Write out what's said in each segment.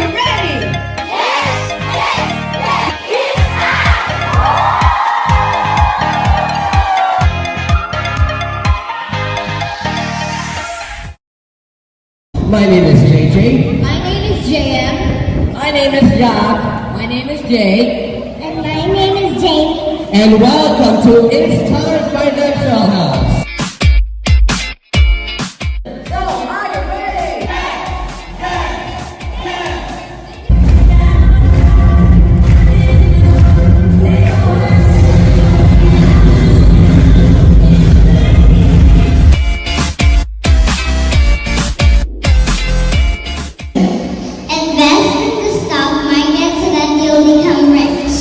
you ready? My name is JJ. My name is JM. My name is Jack. My name is Jay. And my name is Jamie. And welcome to It's Time Financial House. So, are you ready? Invest in the stock market so that you'll become rich.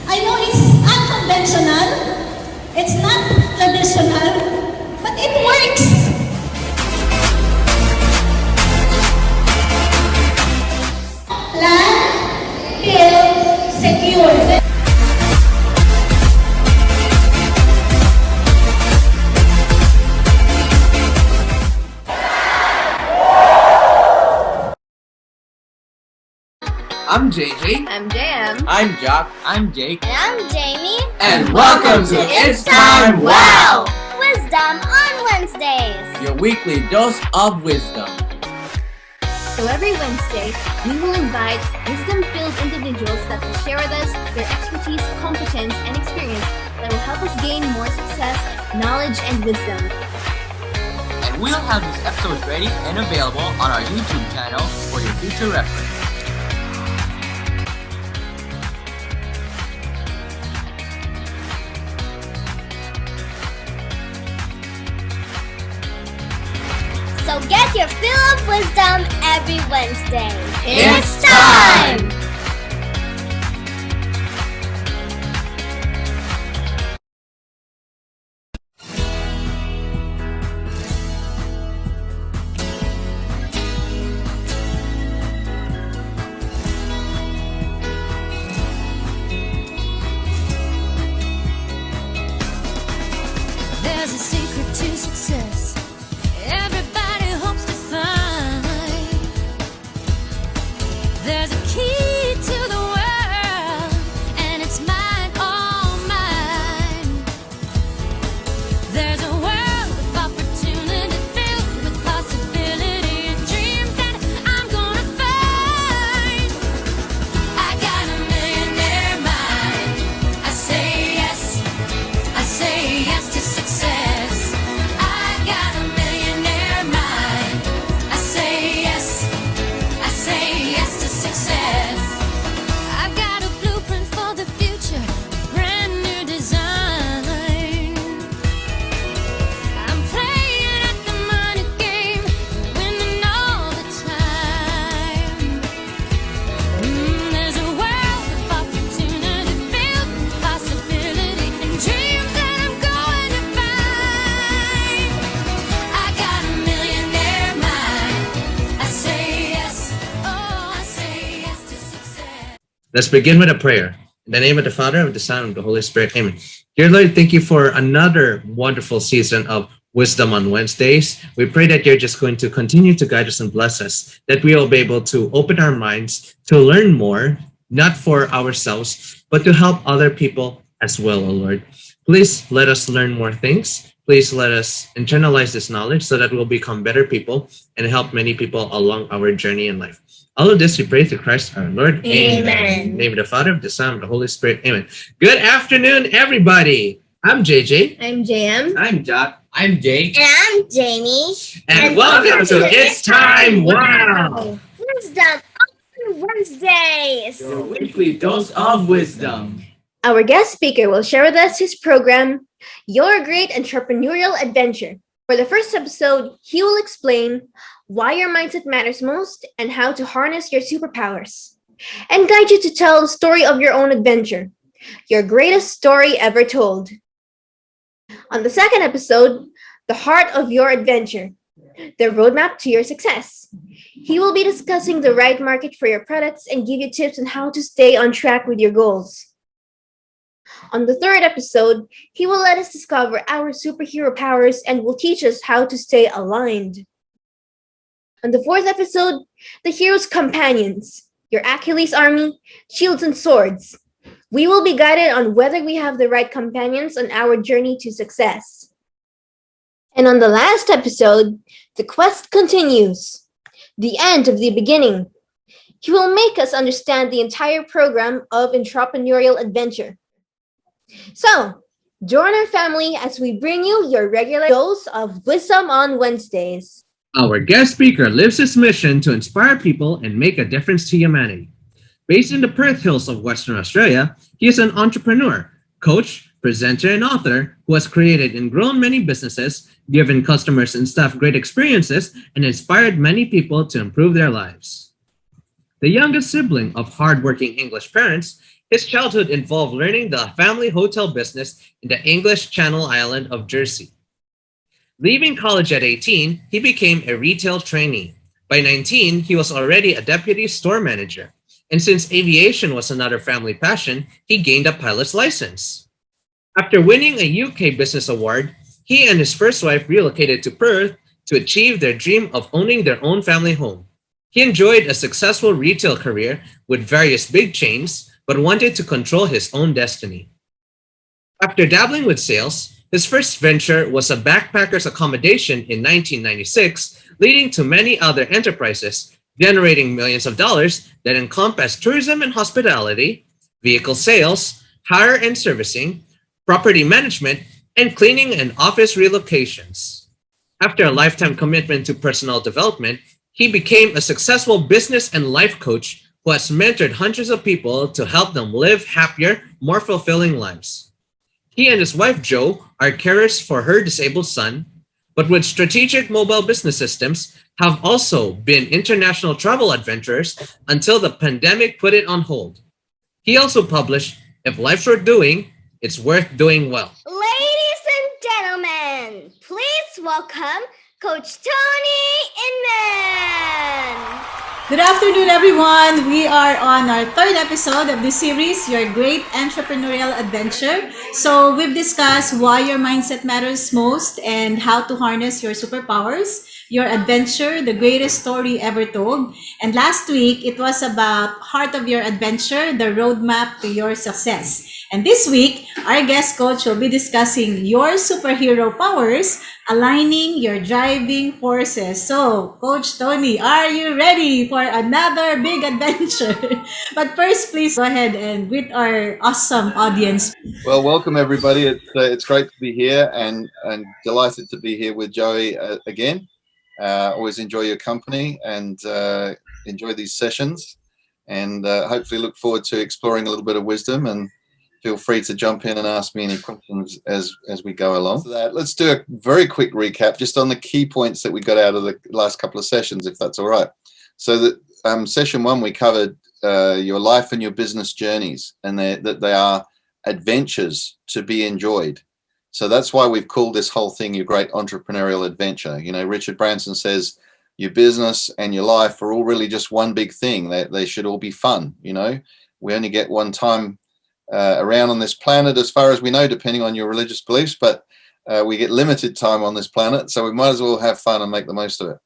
I know it's unconventional, it's not traditional, but it works. Plan, build, secure. I'm JJ. I'm JM. I'm Jack. I'm Jake. And I'm Jamie. And welcome to It's Time Wow! Wisdom on Wednesdays. Your weekly dose of wisdom. So every Wednesday, we will invite wisdom-filled individuals that will share with us their expertise, competence, and experience that will help us gain more success, knowledge, and wisdom. And we'll have these episodes ready and available on our YouTube channel for your future reference. So get your fill of wisdom every Wednesday. It's time! There's a secret to success. Everybody hopes to find. There's a key to the world, and it's mine, all mine. There's a world of opportunity filled with possibility and dreams that I'm gonna find. I got a millionaire mind. I say yes to success. I got a millionaire mind. I say yes to success. I've got a blueprint for the future, a brand new design. I'm playing at the money game, winning all the time. There's a world of opportunity filled with possibility and dreams that I'm going to find. I got a millionaire mind. I say yes, I say yes to success. Let's begin with a prayer. In the name of the Father, of the Son, and of the Holy Spirit. Amen. Dear Lord, thank you for another wonderful season of Wisdom on Wednesdays. We pray that you're just going to continue to guide us and bless us, that we will be able to open our minds to learn more, not for ourselves, but to help other people as well, O Lord. Please let us learn more things. Please let us internalize this knowledge so that we'll become better people and help many people along our journey in life. All of this we pray through Christ our Lord. Amen. In the name of the Father, of the Son, of the Holy Spirit. Amen. Good afternoon, everybody. I'm JJ. I'm JM. I'm Jack. I'm Jake. And I'm Jamie. And welcome to It's Time Wow! Wisdom on Wednesdays. Your weekly dose of wisdom. Our guest speaker will share with us his program, Your Great Entrepreneurial Adventure. For the first episode, he will explain why your mindset matters most and how to harness your superpowers, and guide you to tell the story of your own adventure, your greatest story ever told. On the second episode, The Heart of Your Adventure, the roadmap to your success. He will be discussing the right market for your products and give you tips on how to stay on track with your goals. On the third episode, he will let us discover our superhero powers and will teach us how to stay aligned. On the fourth episode, the hero's companions, your Achilles army, shields and swords. We will be guided on whether we have the right companions on our journey to success. And on the last episode, the quest continues. The end of the beginning. He will make us understand the entire program of entrepreneurial adventure. So, join our family as we bring you your regular dose of wisdom on Wednesdays. Our guest speaker lives his mission to inspire people and make a difference to humanity. Based in the Perth Hills of Western Australia, he is an entrepreneur, coach, presenter, and author who has created and grown many businesses, given customers and staff great experiences, and inspired many people to improve their lives. The youngest sibling of hardworking English parents, his childhood involved learning the family hotel business in the English Channel Island of Jersey. Leaving college at 18, he became a retail trainee. By 19, he was already a deputy store manager. And since aviation was another family passion, he gained a pilot's license. After winning a UK Business Award, he and his first wife relocated to Perth to achieve their dream of owning their own family home. He enjoyed a successful retail career with various big chains, but wanted to control his own destiny. After dabbling with sales, his first venture was a backpacker's accommodation in 1996, leading to many other enterprises, generating millions of dollars that encompass tourism and hospitality, vehicle sales, hire and servicing, property management, and cleaning and office relocations. After a lifetime commitment to personal development, he became a successful business and life coach who has mentored hundreds of people to help them live happier, more fulfilling lives. He and his wife, Jo, are carers for her disabled son, but with strategic mobile business systems, have also been international travel adventurers until the pandemic put it on hold. He also published, "If Life's Worth Doing, It's Worth Doing Well." Ladies and gentlemen, please welcome Coach Tony Inman. Good afternoon, everyone. We are on our third episode of this series, Your Great Entrepreneurial Adventure. So we've discussed why your mindset matters most and how to harness your superpowers, your adventure, the greatest story ever told. And last week, it was about Heart of Your Adventure, the roadmap to your success. And this week, our guest coach will be discussing your superhero powers, aligning your driving forces. So, Coach Tony, are you ready for another big adventure? But first, please go ahead and greet our awesome audience. Well, welcome everybody. It's great to be here and delighted to be here with Joey again. Always enjoy your company and enjoy these sessions, and hopefully look forward to exploring a little bit of wisdom, and feel free to jump in and ask me any questions as we go along. So let's do a very quick recap just on the key points that we got out of the last couple of sessions, if that's all right. So that session one, we covered your life and your business journeys, and that they are adventures to be enjoyed. So that's why we've called this whole thing Your Great Entrepreneurial Adventure. You know, Richard Branson says your business and your life are all really just one big thing. They should all be fun. You know, we only get one time around on this planet, as far as we know, depending on your religious beliefs, but we get limited time on this planet, so we might as well have fun and make the most of it.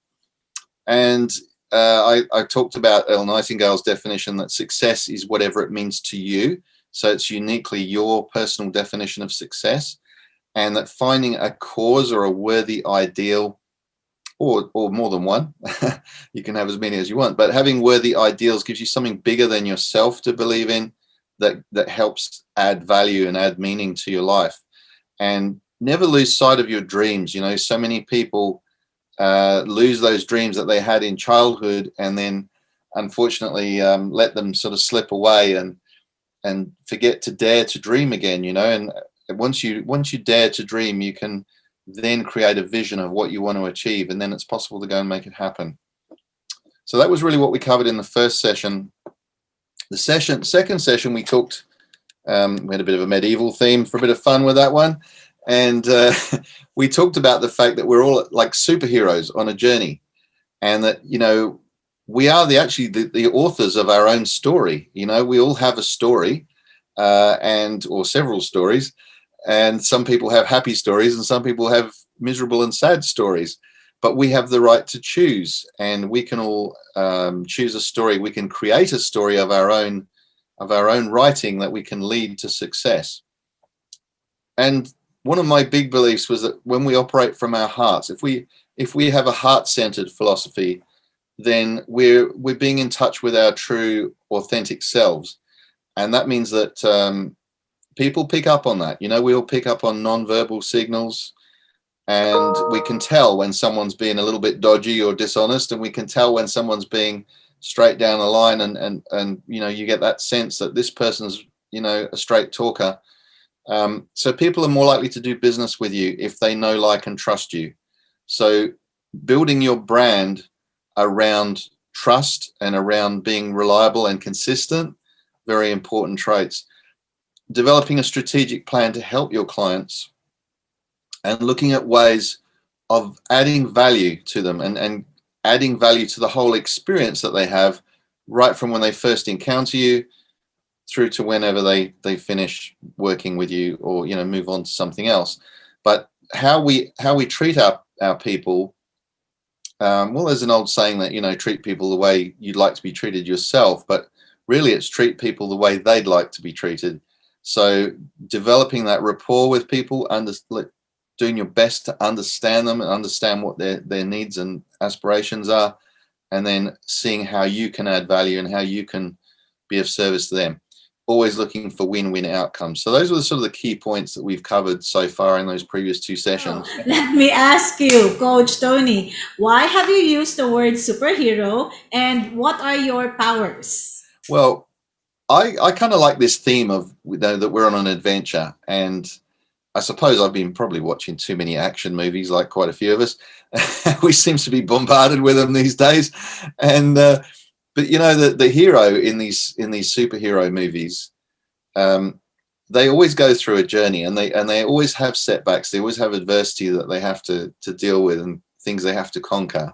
And I talked about Earl Nightingale's definition that success is whatever it means to you, so it's uniquely your personal definition of success, and that finding a cause or a worthy ideal, or more than one, you can have as many as you want, but having worthy ideals gives you something bigger than yourself to believe in, that helps add value and add meaning to your life. And never lose sight of your dreams. You know, so many people lose those dreams that they had in childhood, and then unfortunately let them sort of slip away and forget to dare to dream again. You know, and once you dare to dream, you can then create a vision of what you want to achieve, and then it's possible to go and make it happen. So that was really what we covered in the first session. The second session, we talked, we had a bit of a medieval theme for a bit of fun with that one. And we talked about the fact that we're all like superheroes on a journey, and that, you know, we are the authors of our own story. You know, we all have a story or several stories, and some people have happy stories and some people have miserable and sad stories. but we have the right to choose, and we can all choose a story. We can create a story of our own writing that we can lead to success. And one of my big beliefs was that when we operate from our hearts, if we have a heart-centered philosophy, then we're being in touch with our true, authentic selves. And that means that people pick up on that. We all pick up on non-verbal signals, and we can tell when someone's being a little bit dodgy or dishonest, and we can tell when someone's being straight down the line, and you get that sense that this person's a straight talker. So people are more likely to do business with you if they know, like, and trust you. So building your brand around trust and around being reliable and consistent, very important traits. Developing a strategic plan to help your clients, and looking at ways of adding value to them, and adding value to the whole experience that they have, right from when they first encounter you through to whenever they finish working with you, or move on to something else. But how we treat our people, well, there's an old saying that treat people the way you'd like to be treated yourself, but really it's treat people the way they'd like to be treated. So developing that rapport with people, doing your best to understand them and understand what their needs and aspirations are, and then seeing how you can add value and how you can be of service to them. Always looking for win-win outcomes. So those are sort of the key points that we've covered so far in those previous two sessions. Let me ask you, Coach Tony, why have you used the word superhero, and what are your powers? Well, I kind of like this theme of that we're on an adventure, and I suppose I've been probably watching too many action movies, like quite a few of us. We seem to be bombarded with them these days, and but the hero in these superhero movies, they always go through a journey, and they always have setbacks. They always have adversity that they have to deal with, and things they have to conquer.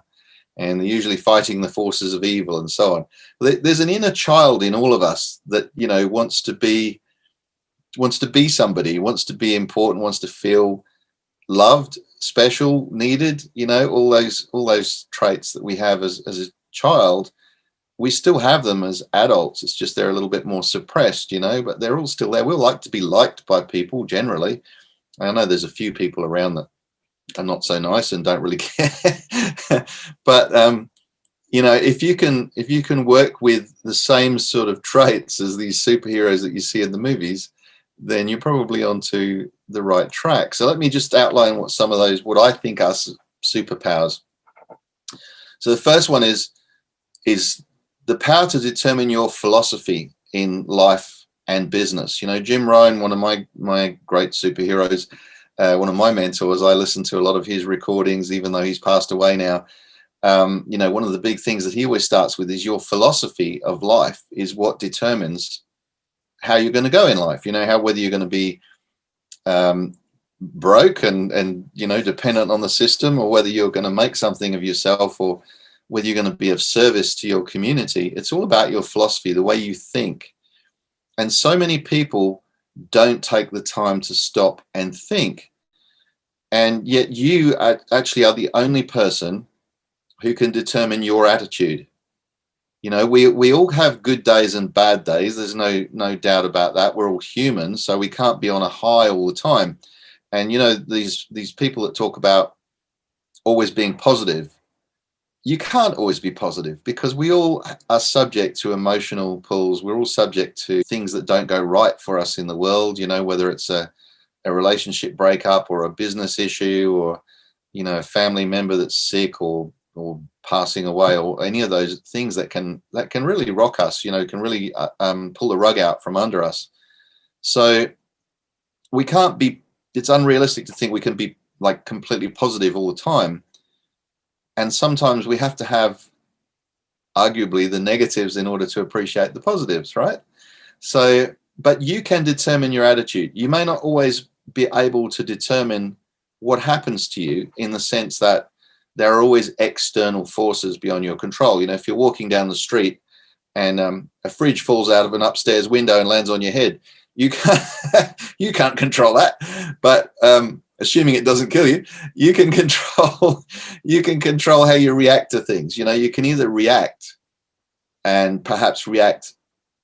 And they're usually fighting the forces of evil and so on. There's an inner child in all of us that wants to be somebody, wants to be important, wants to feel loved, special, needed. All those traits that we have as a child, we still have them as adults. It's just they're a little bit more suppressed, but they're all still there. We like to be liked by people generally. I know there's a few people around that are not so nice and don't really care. But if you can work with the same sort of traits as these superheroes that you see in the movies, then you're probably onto the right track. So let me just outline what I think are superpowers. So the first one is the power to determine your philosophy in life and business. Jim Rohn, one of my great superheroes, one of my mentors, I listen to a lot of his recordings, even though he's passed away now. One of the big things that he always starts with is your philosophy of life is what determines how you're going to go in life. Whether you're going to be broke and dependent on the system, or whether you're going to make something of yourself, or whether you're going to be of service to your community. It's all about your philosophy, the way you think. And so many people don't take the time to stop and think. And yet you actually are the only person who can determine your attitude. We all have good days and bad days. There's no doubt about that. We're all human, so we can't be on a high all the time. And these people that talk about always being positive, you can't always be positive, because we all are subject to emotional pulls. We're all subject to things that don't go right for us in the world, whether it's a relationship breakup, or a business issue, or a family member that's sick or passing away, or any of those things that can really rock us, can really pull the rug out from under us. So it's unrealistic to think we can be like completely positive all the time. And sometimes we have to have arguably the negatives in order to appreciate the positives, right? So, but you can determine your attitude. You may not always be able to determine what happens to you, in the sense that there are always external forces beyond your control. If you're walking down the street and a fridge falls out of an upstairs window and lands on your head, you can't control that. But assuming it doesn't kill you, you can control how you react to things. You can either react and perhaps react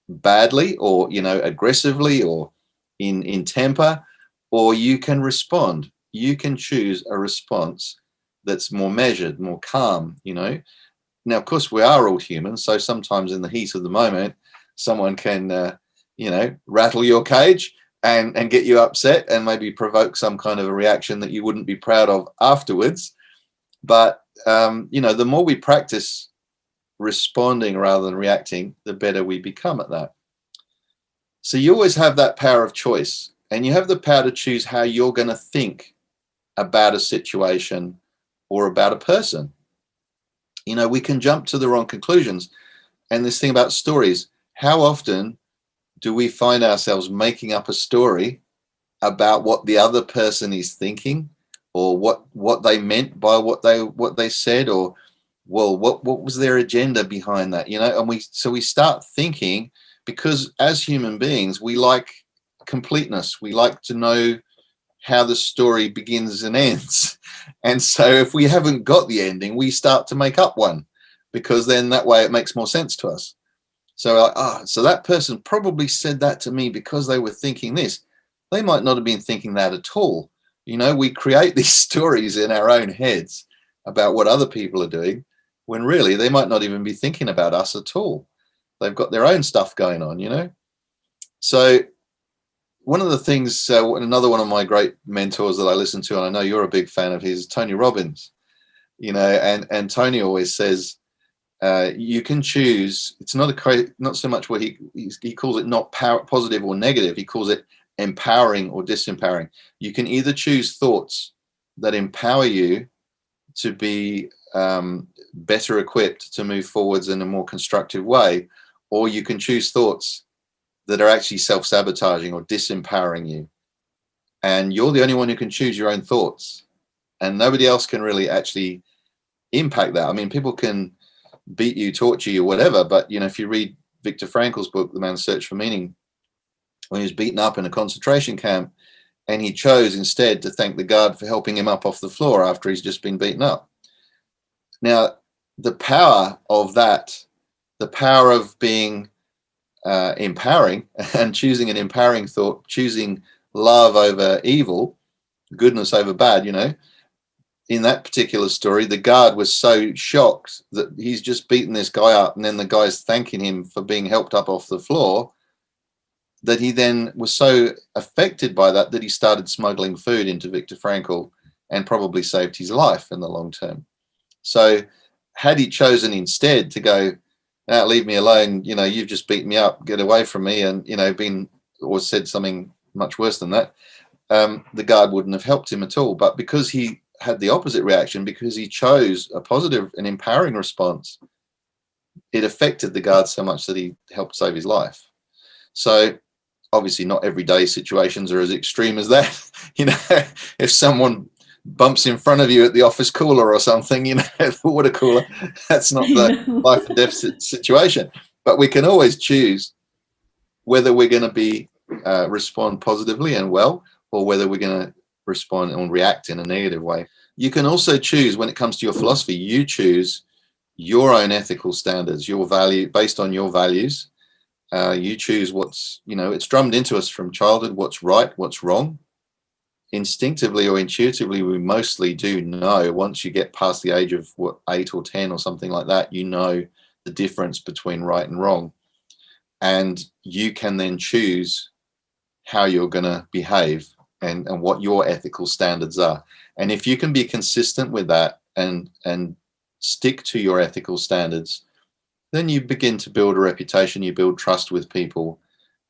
badly, or aggressively, or in temper, or you can respond. You can choose a response that's more measured, more calm. Now, of course, we are all human, so sometimes in the heat of the moment, someone can rattle your cage and get you upset and maybe provoke some kind of a reaction that you wouldn't be proud of afterwards. But the more we practice responding rather than reacting, the better we become at that. So you always have that power of choice, and you have the power to choose how you're going to think about a situation or about a person. We can jump to the wrong conclusions. And this thing about stories, how often do we find ourselves making up a story about what the other person is thinking, or what they meant by what they said, or what was their agenda behind that? And we start thinking, because as human beings, we like completeness. We like to know how the story begins and ends. And so if we haven't got the ending, we start to make up one, because then that way it makes more sense to us. So so that person probably said that to me because they were thinking this. They might not have been thinking that at all. We create these stories in our own heads about what other people are doing, when really they might not even be thinking about us at all. They've got their own stuff going on. So one of the things, another one of my great mentors that I listen to, and I know you're a big fan of his, Tony Robbins. And Tony always says, you can choose. It's not so much what he calls it, not positive or negative. He calls it empowering or disempowering. You can either choose thoughts that empower you to be better equipped to move forwards in a more constructive way, or you can choose thoughts that are actually self-sabotaging or disempowering you. And you're the only one who can choose your own thoughts, and nobody else can really actually impact that. I mean, people can beat you, torture you, whatever, but if you read Viktor Frankl's book, The Man's Search for Meaning, when he was beaten up in a concentration camp, and he chose instead to thank the guard for helping him up off the floor after he's just been beaten up. Now, the power of that, the power of being empowering and choosing an empowering thought, choosing love over evil, goodness over bad, in that particular story, the guard was so shocked that he's just beaten this guy up, and then the guy's thanking him for being helped up off the floor, that he then was so affected by that he started smuggling food into Viktor Frankl, and probably saved his life in the long term. So had he chosen instead to go, leave me alone, you've just beaten me up, get away from me, and or said something much worse than that, the guard wouldn't have helped him at all. But because he had the opposite reaction, because he chose a positive and empowering response, it affected the guard so much that he helped save his life. So obviously not everyday situations are as extreme as that. If someone bumps in front of you at the office cooler or something, the water cooler, that's not the life and death situation. But we can always choose whether we're going to respond positively and well, or whether we're going to respond and react in a negative way. You can also choose, when it comes to your philosophy, you choose your own ethical standards, your value, based on your values. You choose what's, it's drummed into us from childhood, what's right, what's wrong. Instinctively or intuitively, we mostly do know, once you get past the age of 8 or 10 or something like that, the difference between right and wrong. And you can then choose how you're going to behave and what your ethical standards are. And if you can be consistent with that and stick to your ethical standards, then you begin to build a reputation, you build trust with people,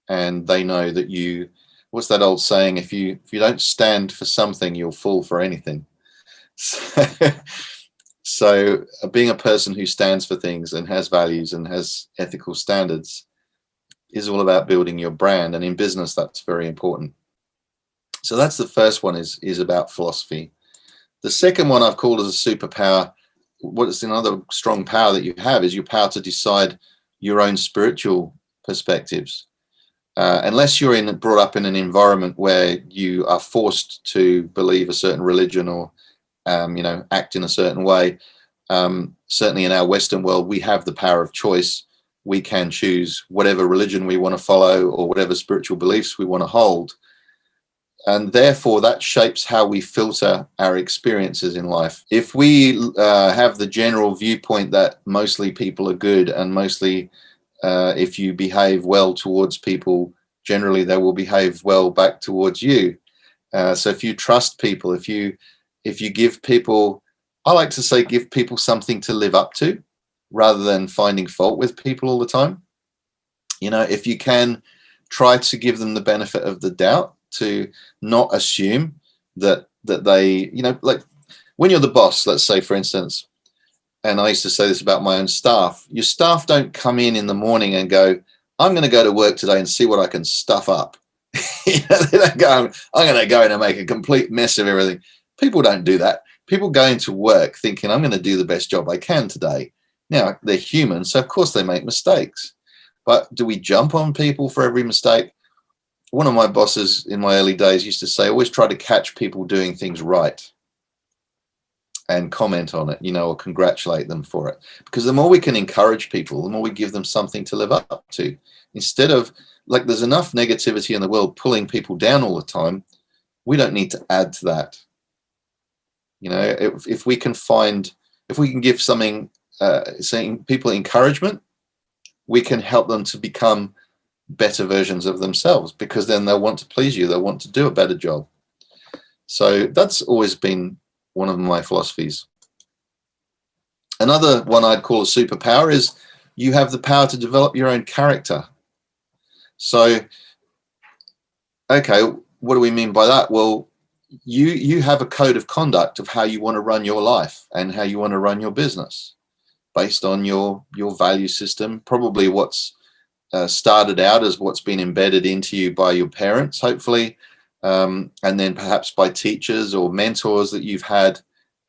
and they know that you, what's that old saying? If you don't stand for something, you'll fall for anything. So being a person who stands for things and has values and has ethical standards is all about building your brand. And in business, that's very important. So that's the first one, is about philosophy. The second one I've called as a superpower. What is another strong power that you have is your power to decide your own spiritual perspectives. unless you're brought up in an environment where you are forced to believe a certain religion or act in a certain way. Certainly in our Western world, we have the power of choice. We can choose whatever religion we want to follow or whatever spiritual beliefs we want to hold. And therefore, that shapes how we filter our experiences in life. If we have the general viewpoint that mostly people are good and mostly if you behave well towards people, generally they will behave well back towards you. So if you trust people, if you give people, I like to say, give people something to live up to rather than finding fault with people all the time. If you can try to give them the benefit of the doubt, to not assume that they, like when you're the boss, let's say, for instance, and I used to say this about my own staff, your staff don't come in the morning and go, I'm going to go to work today and see what I can stuff up. They don't go, I'm going to go in and make a complete mess of everything. People don't do that. People go into work thinking, I'm going to do the best job I can today. Now, they're human, so of course they make mistakes. But do we jump on people for every mistake? One of my bosses in my early days used to say, always try to catch people doing things right and comment on it, or congratulate them for it. Because the more we can encourage people, the more we give them something to live up to. Instead of, like, there's enough negativity in the world pulling people down all the time. We don't need to add to that. If we can give saying people encouragement, we can help them to become better versions of themselves, because then they'll want to please you. They'll want to do a better job. So that's always been one of my philosophies. Another one I'd call a superpower is you have the power to develop your own character. So, okay, what do we mean by that? Well, you have a code of conduct of how you want to run your life and how you want to run your business based on your value system, probably what's started out as what's been embedded into you by your parents, hopefully, and then perhaps by teachers or mentors that you've had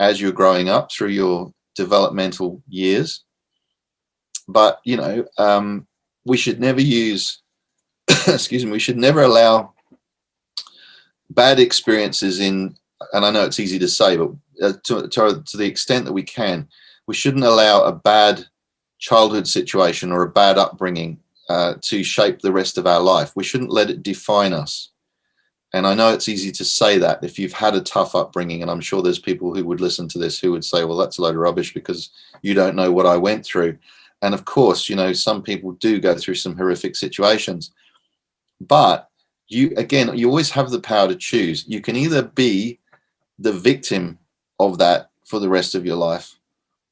as you're growing up through your developmental years. But, we should never use, we should never allow bad experiences and I know it's easy to say, but to the extent that we can, we shouldn't allow a bad childhood situation or a bad upbringing to shape the rest of our life. We shouldn't let it define us. And I know it's easy to say that if you've had a tough upbringing, and I'm sure there's people who would listen to this who would say, well, that's a load of rubbish because you don't know what I went through. And of course, some people do go through some horrific situations. But you always have the power to choose. You can either be the victim of that for the rest of your life,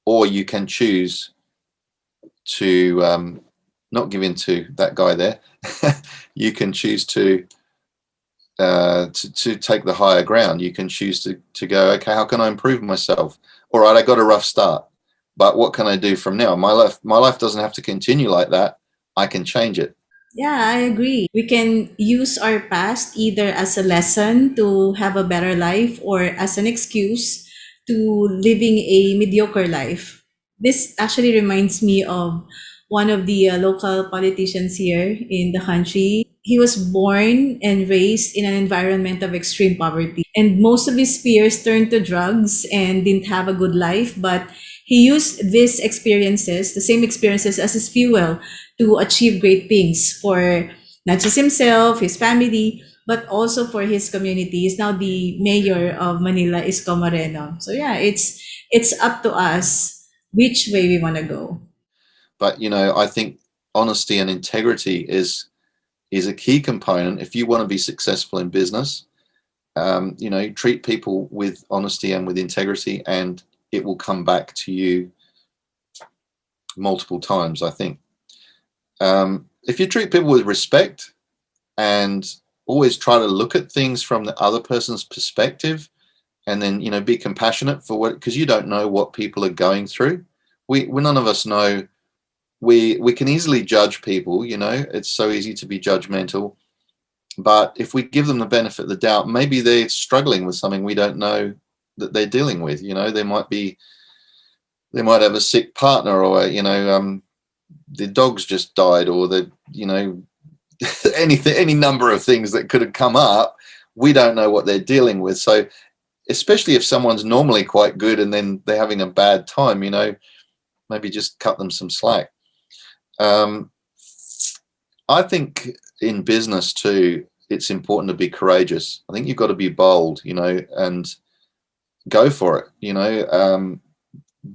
or you can choose to not give in to that guy there. You can choose to take the higher ground. You can choose to go, okay, how can I improve myself? All right, I got a rough start, but what can I do from now? My life doesn't have to continue like that. I can change it. Yeah, I agree. We can use our past either as a lesson to have a better life or as an excuse to living a mediocre life. This actually reminds me of one of the local politicians here in the country. He was born and raised in an environment of extreme poverty, and most of his peers turned to drugs and didn't have a good life, but he used these experiences, the same experiences, as his fuel to achieve great things for not just himself, his family, but also for his community. He's now the mayor of Manila, Isko Moreno. So yeah, it's up to us which way we want to go. But I think honesty and integrity is a key component if you want to be successful in business. Treat people with honesty and with integrity, and it will come back to you multiple times, I think. If you treat people with respect and always try to look at things from the other person's perspective, and then, be compassionate for because you don't know what people are going through. We none of us know. We can easily judge people, it's so easy to be judgmental. But if we give them the benefit of the doubt, maybe they're struggling with something we don't know that they're dealing with. They might have a sick partner, or their dog's just died, or their any number of things that could have come up. We don't know what they're dealing with. So especially if someone's normally quite good and then they're having a bad time, maybe just cut them some slack. I think in business too, it's important to be courageous. I think you've got to be bold, and go for it,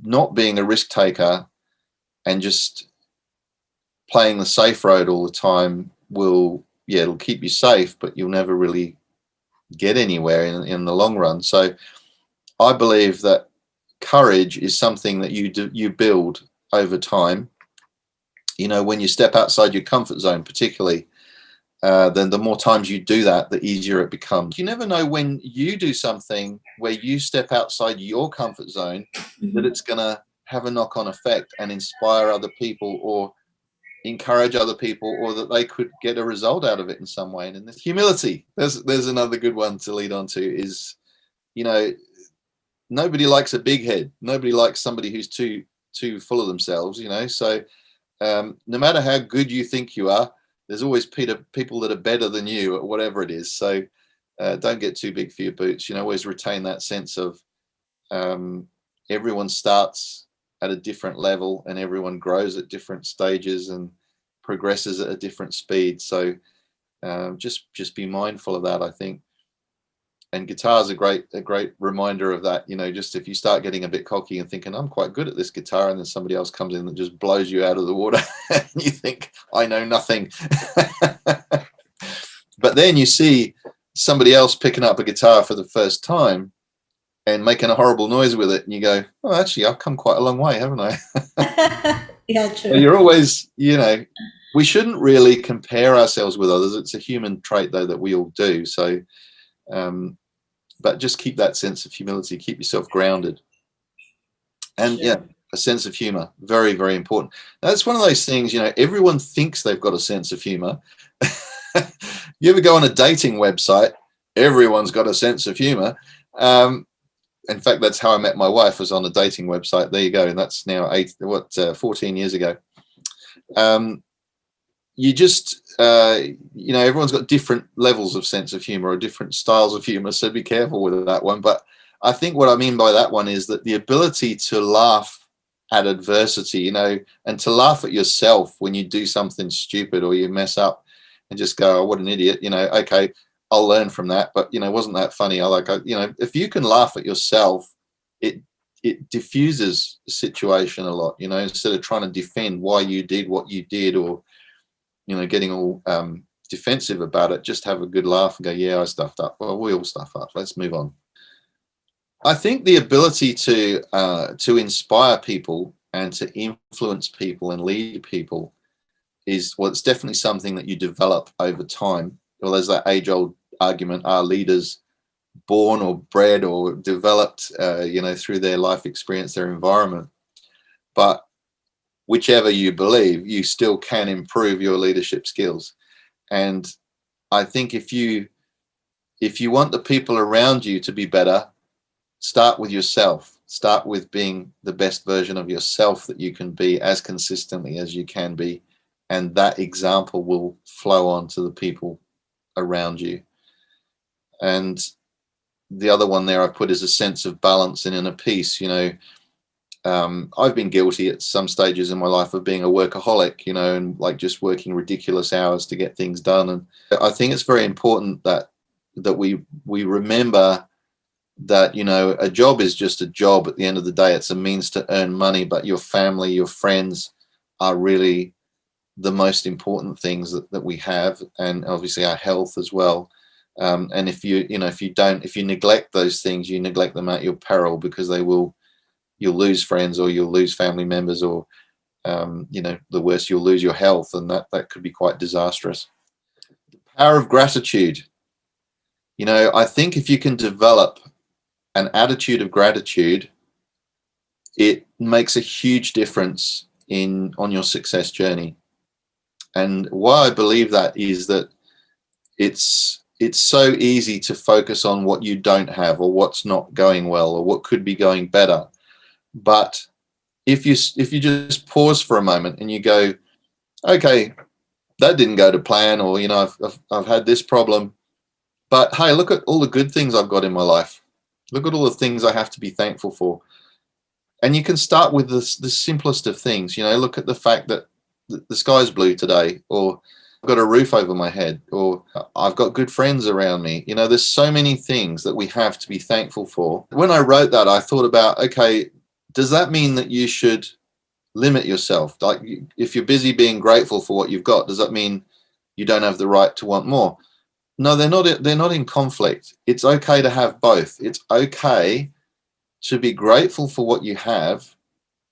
not being a risk taker and just playing the safe road all the time it'll keep you safe, but you'll never really get anywhere in the long run. So I believe that courage is something that you build over time. When you step outside your comfort zone, particularly, then the more times you do that, the easier it becomes. You never know when you do something where you step outside your comfort zone that it's going to have a knock-on effect and inspire other people or encourage other people, or that they could get a result out of it in some way. And in this humility, there's another good one to lead on to is, nobody likes a big head. Nobody likes somebody who's too full of themselves, So no matter how good you think you are, there's always people that are better than you at whatever it is. So don't get too big for your boots. Always retain that sense of everyone starts at a different level and everyone grows at different stages and progresses at a different speed. So just be mindful of that, I think. And guitar is a great reminder of that. Just if you start getting a bit cocky and thinking, I'm quite good at this guitar, and then somebody else comes in that just blows you out of the water and you think, I know nothing. But then you see somebody else picking up a guitar for the first time and making a horrible noise with it, and you go, oh, actually, I've come quite a long way, haven't I? Yeah, true. Well, you're always, we shouldn't really compare ourselves with others. It's a human trait, though, that we all do. So, but just keep that sense of humility, keep yourself grounded. And a sense of humor, very, very important. That's one of those things, everyone thinks they've got a sense of humor. You ever go on a dating website, everyone's got a sense of humor. In fact, that's how I met my wife, was on a dating website. There you go. And that's now 14 years ago. You just, everyone's got different levels of sense of humor or different styles of humor. So be careful with that one. But I think what I mean by that one is that the ability to laugh at adversity, and to laugh at yourself when you do something stupid or you mess up and just go, oh, what an idiot, okay, I'll learn from that. But, wasn't that funny? If you can laugh at yourself, it diffuses the situation a lot, instead of trying to defend why you did what you did, or, getting all defensive about it. Just have a good laugh and go, yeah, I stuffed up. Well, we all stuff up. Let's move on. I think the ability to inspire people and to influence people and lead people it's definitely something that you develop over time. Well, there's that age-old argument: are leaders born or bred or developed, through their life experience, their environment? But whichever you believe, you still can improve your leadership skills. And I think if you want the people around you to be better, start with yourself. Start with being the best version of yourself that you can be, as consistently as you can be. And that example will flow on to the people around you. And the other one there I've put is a sense of balance and inner peace. I've been guilty at some stages in my life of being a workaholic, and like just working ridiculous hours to get things done. And I think it's very important that we remember that, a job is just a job. At the end of the day, it's a means to earn money, but your family, your friends are really the most important things that we have, and obviously our health as well. And if you neglect those things, you neglect them at your peril, because you'll lose friends, or you'll lose family members, or the worst, you'll lose your health, and that could be quite disastrous. The power of gratitude. I think if you can develop an attitude of gratitude, it makes a huge difference on your success journey. And why I believe that is that it's so easy to focus on what you don't have, or what's not going well, or what could be going better. But if you just pause for a moment and you go, okay, that didn't go to plan, or I've had this problem. But hey, look at all the good things I've got in my life. Look at all the things I have to be thankful for. And you can start with the simplest of things. Look at the fact that the sky's blue today, or I've got a roof over my head, or I've got good friends around me. There's so many things that we have to be thankful for. When I wrote that, I thought about, okay, does that mean that you should limit yourself? Like, if you're busy being grateful for what you've got, does that mean you don't have the right to want more? No, they're not in conflict. It's okay to have both. It's okay to be grateful for what you have,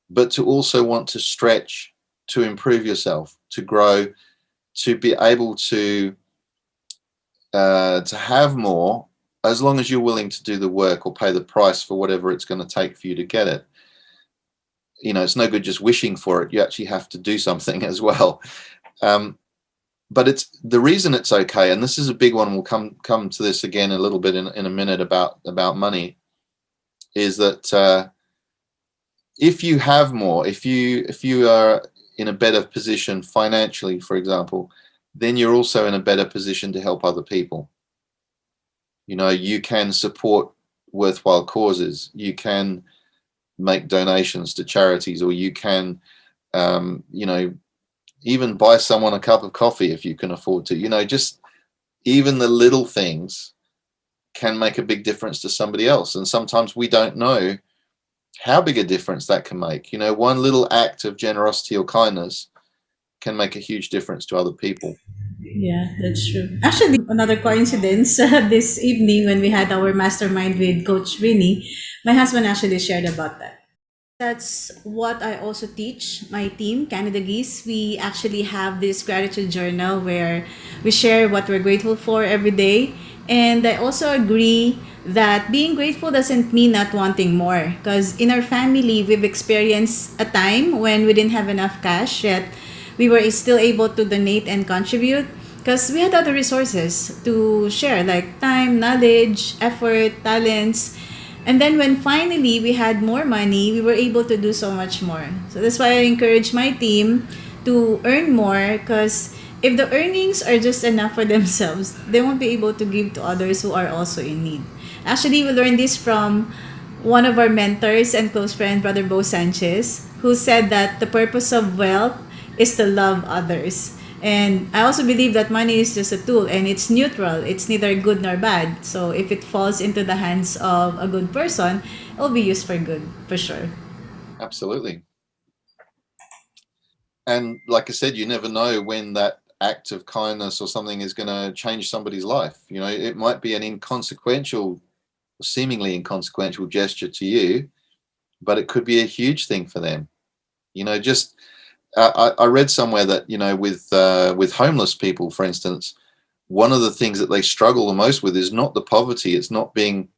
but to also want to stretch, to improve yourself, to grow, to be able to have more, as long as you're willing to do the work or pay the price for whatever it's going to take for you to get it. It's no good just wishing for it. You actually have to do something as well. But it's the reason it's okay, and this is a big one. We'll come to this again a little bit in a minute about money. Is that if you have more, if you are in a better position financially, for example, then you're also in a better position to help other people. You can support worthwhile causes. You can make donations to charities, or you can, even buy someone a cup of coffee if you can afford to. Just even the little things can make a big difference to somebody else. And sometimes we don't know how big a difference that can make. One little act of generosity or kindness can make a huge difference to other people. Yeah, that's true. Actually, another coincidence, this evening when we had our mastermind with Coach Winnie, my husband actually shared about that. That's what I also teach my team, Canada Geese. We actually have this gratitude journal where we share what we're grateful for every day. And I also agree that being grateful doesn't mean not wanting more. Because in our family, we've experienced a time when we didn't have enough cash, yet we were still able to donate and contribute because we had other resources to share, like time, knowledge, effort, talents. And then when finally we had more money, we were able to do so much more. So that's why I encourage my team to earn more, because if the earnings are just enough for themselves, they won't be able to give to others who are also in need. Actually, we learned this from one of our mentors and close friend, Brother Bo Sanchez, who said that the purpose of wealth is to love others. And I also believe that money is just a tool, and it's neutral. It's neither good nor bad. So if it falls into the hands of a good person, it'll be used for good, for sure. Absolutely. And like I said, you never know when that act of kindness or something is going to change somebody's life. It might be an inconsequential, seemingly inconsequential gesture to you, but it could be a huge thing for them. I read somewhere that with homeless people, for instance, one of the things that they struggle the most with is not the poverty. It's not being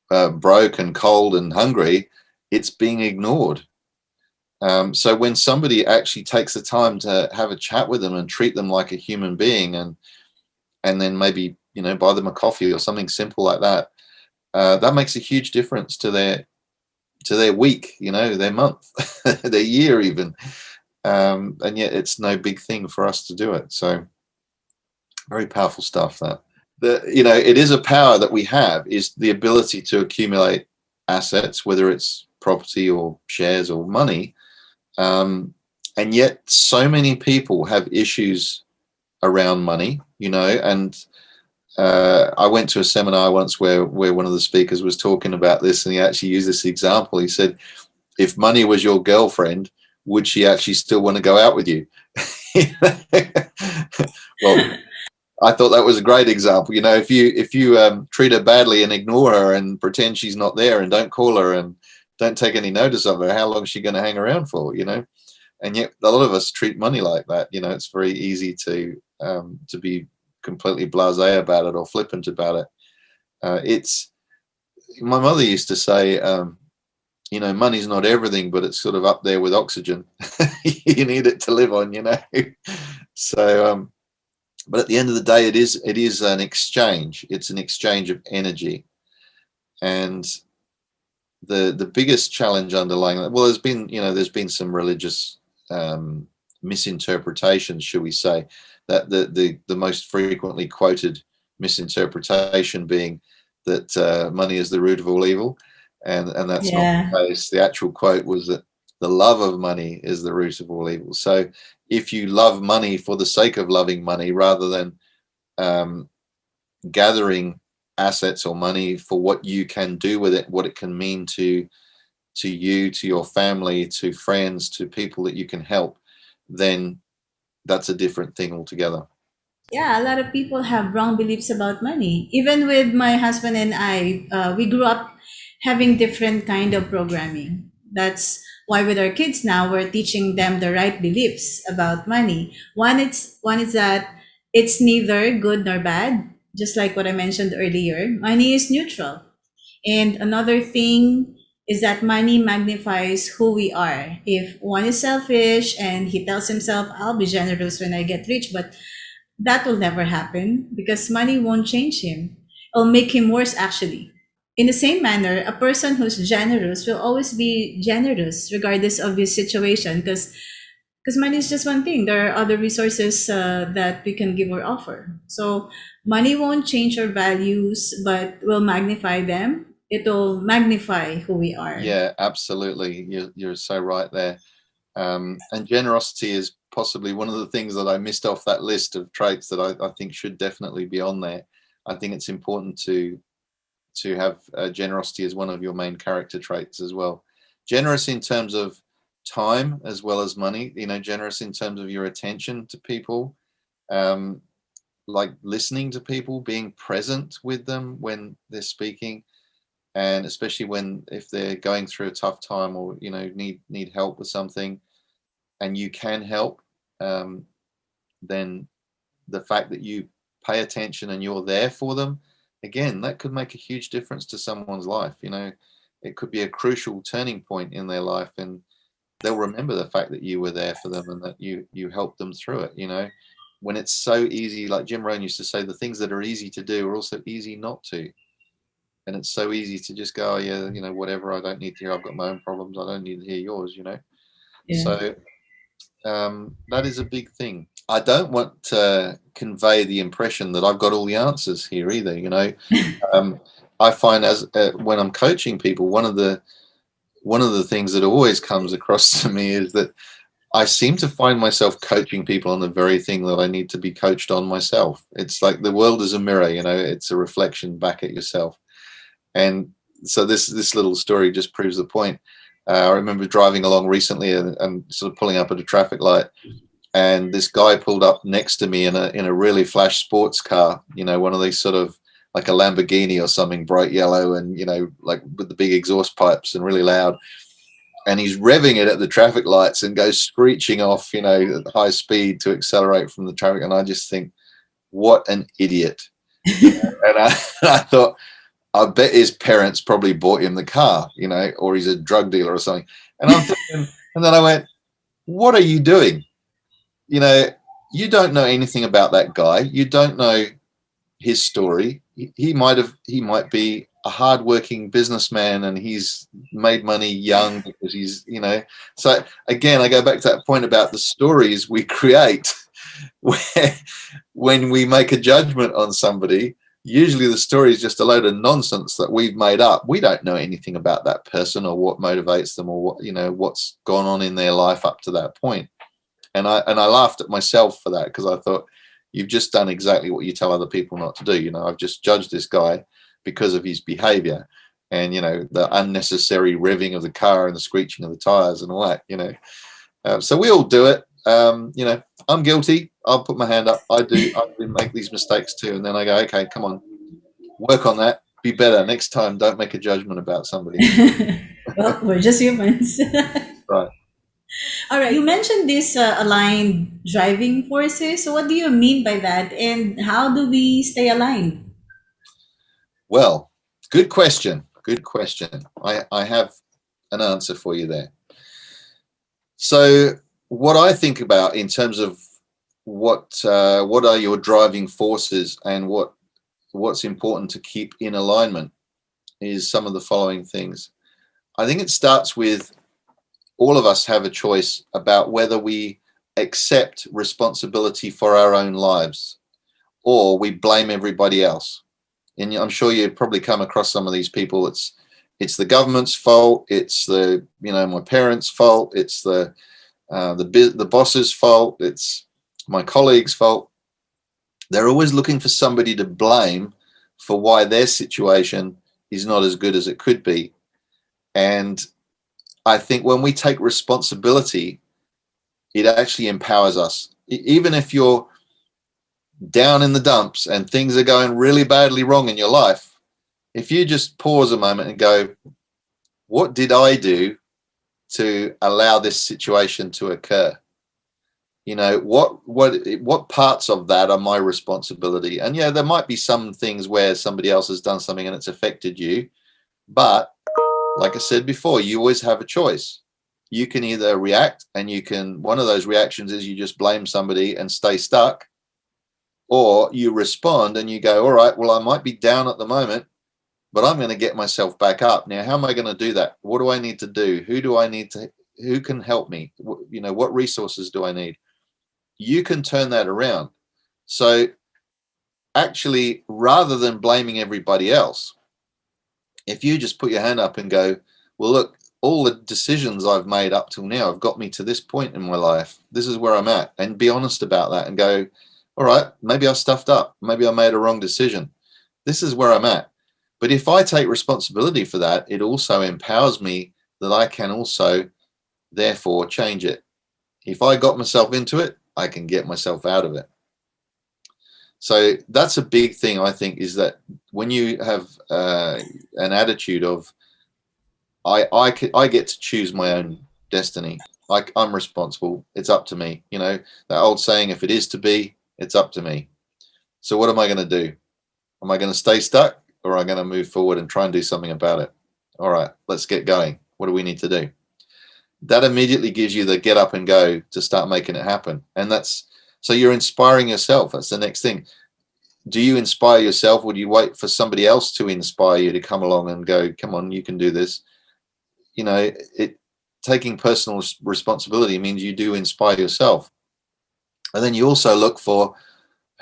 broke and cold and hungry. It's being ignored. So when somebody actually takes the time to have a chat with them and treat them like a human being, and then maybe buy them a coffee or something simple like that, that makes a huge difference to their week, their month, their year even. And yet it's no big thing for us to do it. So very powerful stuff. That it is a power that we have, is the ability to accumulate assets, whether it's property or shares or money. And yet so many people have issues around money, and I went to a seminar once where one of the speakers was talking about this, and he actually used this example. He said, if money was your girlfriend, would she actually still want to go out with you? Well, I thought that was a great example. If you treat her badly and ignore her and pretend she's not there and don't call her and don't take any notice of her, how long is she going to hang around for? And yet a lot of us treat money like that. It's very easy to be completely blasé about it or flippant about it. It's my mother used to say, money's not everything, but it's sort of up there with oxygen. You need it to live on, So, but at the end of the day, it is an exchange. It's an exchange of energy. And the biggest challenge underlying that, well, there's been some religious misinterpretations, should we say, that the most frequently quoted misinterpretation being that money is the root of all evil, and that's not Yeah. the case. The actual quote was that the love of money is the root of all evil. So if you love money for the sake of loving money rather than gathering assets or money for what you can do with it, what it can mean to you, to your family, to friends, to people that you can help, then that's a different thing altogether. Yeah, a lot of people have wrong beliefs about money. Even with my husband and I, we grew up having different kind of programming. That's why with our kids now, we're teaching them the right beliefs about money. One is that it's neither good nor bad. Just like what I mentioned earlier, money is neutral. And another thing is that money magnifies who we are. If one is selfish and he tells himself, I'll be generous when I get rich, but that will never happen because money won't change him. It'll make him worse, actually. In the same manner, a person who's generous will always be generous regardless of his situation because money is just one thing. There are other resources that we can give or offer. So money won't change our values, but will magnify them. It'll magnify who we are. Yeah, absolutely. You're so right there. And generosity is possibly one of the things that I missed off that list of traits that I think should definitely be on there. I think it's important to have generosity as one of your main character traits as well. Generous in terms of time as well as money, generous in terms of your attention to people, like listening to people, being present with them when they're speaking, and especially if they're going through a tough time or need help with something and you can help, then the fact that you pay attention and you're there for them, again, that could make a huge difference to someone's life. It could be a crucial turning point in their life, and they'll remember the fact that you were there for them and that you helped them through it. When it's so easy, like Jim Rohn used to say, the things that are easy to do are also easy not to. And it's so easy to just go, oh, yeah, whatever, I don't need to hear, I've got my own problems, I don't need to hear yours, Yeah. So that is a big thing. I don't want to convey the impression that I've got all the answers here either. I find when I'm coaching people, one of the things that always comes across to me is that I seem to find myself coaching people on the very thing that I need to be coached on myself. It's like the world is a mirror, it's a reflection back at yourself. And so this little story just proves the point. I remember driving along recently and sort of pulling up at a traffic light, and this guy pulled up next to me in a really flash sports car, one of these sort of like a Lamborghini or something, bright yellow, and like with the big exhaust pipes and really loud. And he's revving it at the traffic lights and goes screeching off, at high speed to accelerate from the traffic. And I just think, what an idiot. And I thought, I bet his parents probably bought him the car, or he's a drug dealer or something. And I'm thinking, and then I went, what are you doing? You don't know anything about that guy. You don't know his story. He might be a hardworking businessman and he's made money young because he's, So again, I go back to that point about the stories we create where when we make a judgment on somebody. Usually the story is just a load of nonsense that we've made up. We don't know anything about that person or what motivates them or what, what's gone on in their life up to that point. And I laughed at myself for that because I thought, you've just done exactly what you tell other people not to do. I've just judged this guy because of his behavior and, the unnecessary revving of the car and the screeching of the tires and all that, so we all do it. I'm guilty. I'll put my hand up. I do make these mistakes too. And then I go, okay, come on, work on that. Be better next time. Don't make a judgment about somebody. Well, we're just humans. Right. All right. You mentioned this aligned driving forces. So what do you mean by that? And how do we stay aligned? Well, good question. Good question. I have an answer for you there. So what I think about in terms of what are your driving forces and what's important to keep in alignment is some of the following things. I think it starts with all of us have a choice about whether we accept responsibility for our own lives, or we blame everybody else. And I'm sure you've probably come across some of these people. It's the government's fault. It's my parents' fault. It's the boss's fault. It's my colleague's fault. They're always looking for somebody to blame for why their situation is not as good as it could be. And I think when we take responsibility, it actually empowers us. Even if you're down in the dumps and things are going really badly wrong in your life, if you just pause a moment and go, what did I do to allow this situation to occur? What parts of that are my responsibility? And yeah, there might be some things where somebody else has done something and it's affected you, but like I said before, you always have a choice. You can either react, and one of those reactions is you just blame somebody and stay stuck, or you respond and you go, all right, well, I might be down at the moment, but I'm going to get myself back up. Now, how am I going to do that? What do I need to do? Who can help me? What resources do I need? You can turn that around. So actually, rather than blaming everybody else, if you just put your hand up and go, well, look, all the decisions I've made up till now have got me to this point in my life. This is where I'm at. And be honest about that and go, all right, maybe I stuffed up. Maybe I made a wrong decision. This is where I'm at. But if I take responsibility for that, it also empowers me that I can also, therefore, change it. If I got myself into it, I can get myself out of it. So that's a big thing, I think, is that when you have an attitude of, I get to choose my own destiny. I'm responsible. It's up to me. That old saying, if it is to be, it's up to me. So what am I going to do? Am I going to stay stuck, or am I going to move forward and try and do something about it? All right, let's get going. What do we need to do? That immediately gives you the get up and go to start making it happen. And so you're inspiring yourself. That's the next thing. Do you inspire yourself, or do you wait for somebody else to inspire you to come along and go, come on, you can do this? Taking personal responsibility means you do inspire yourself. And then you also look for,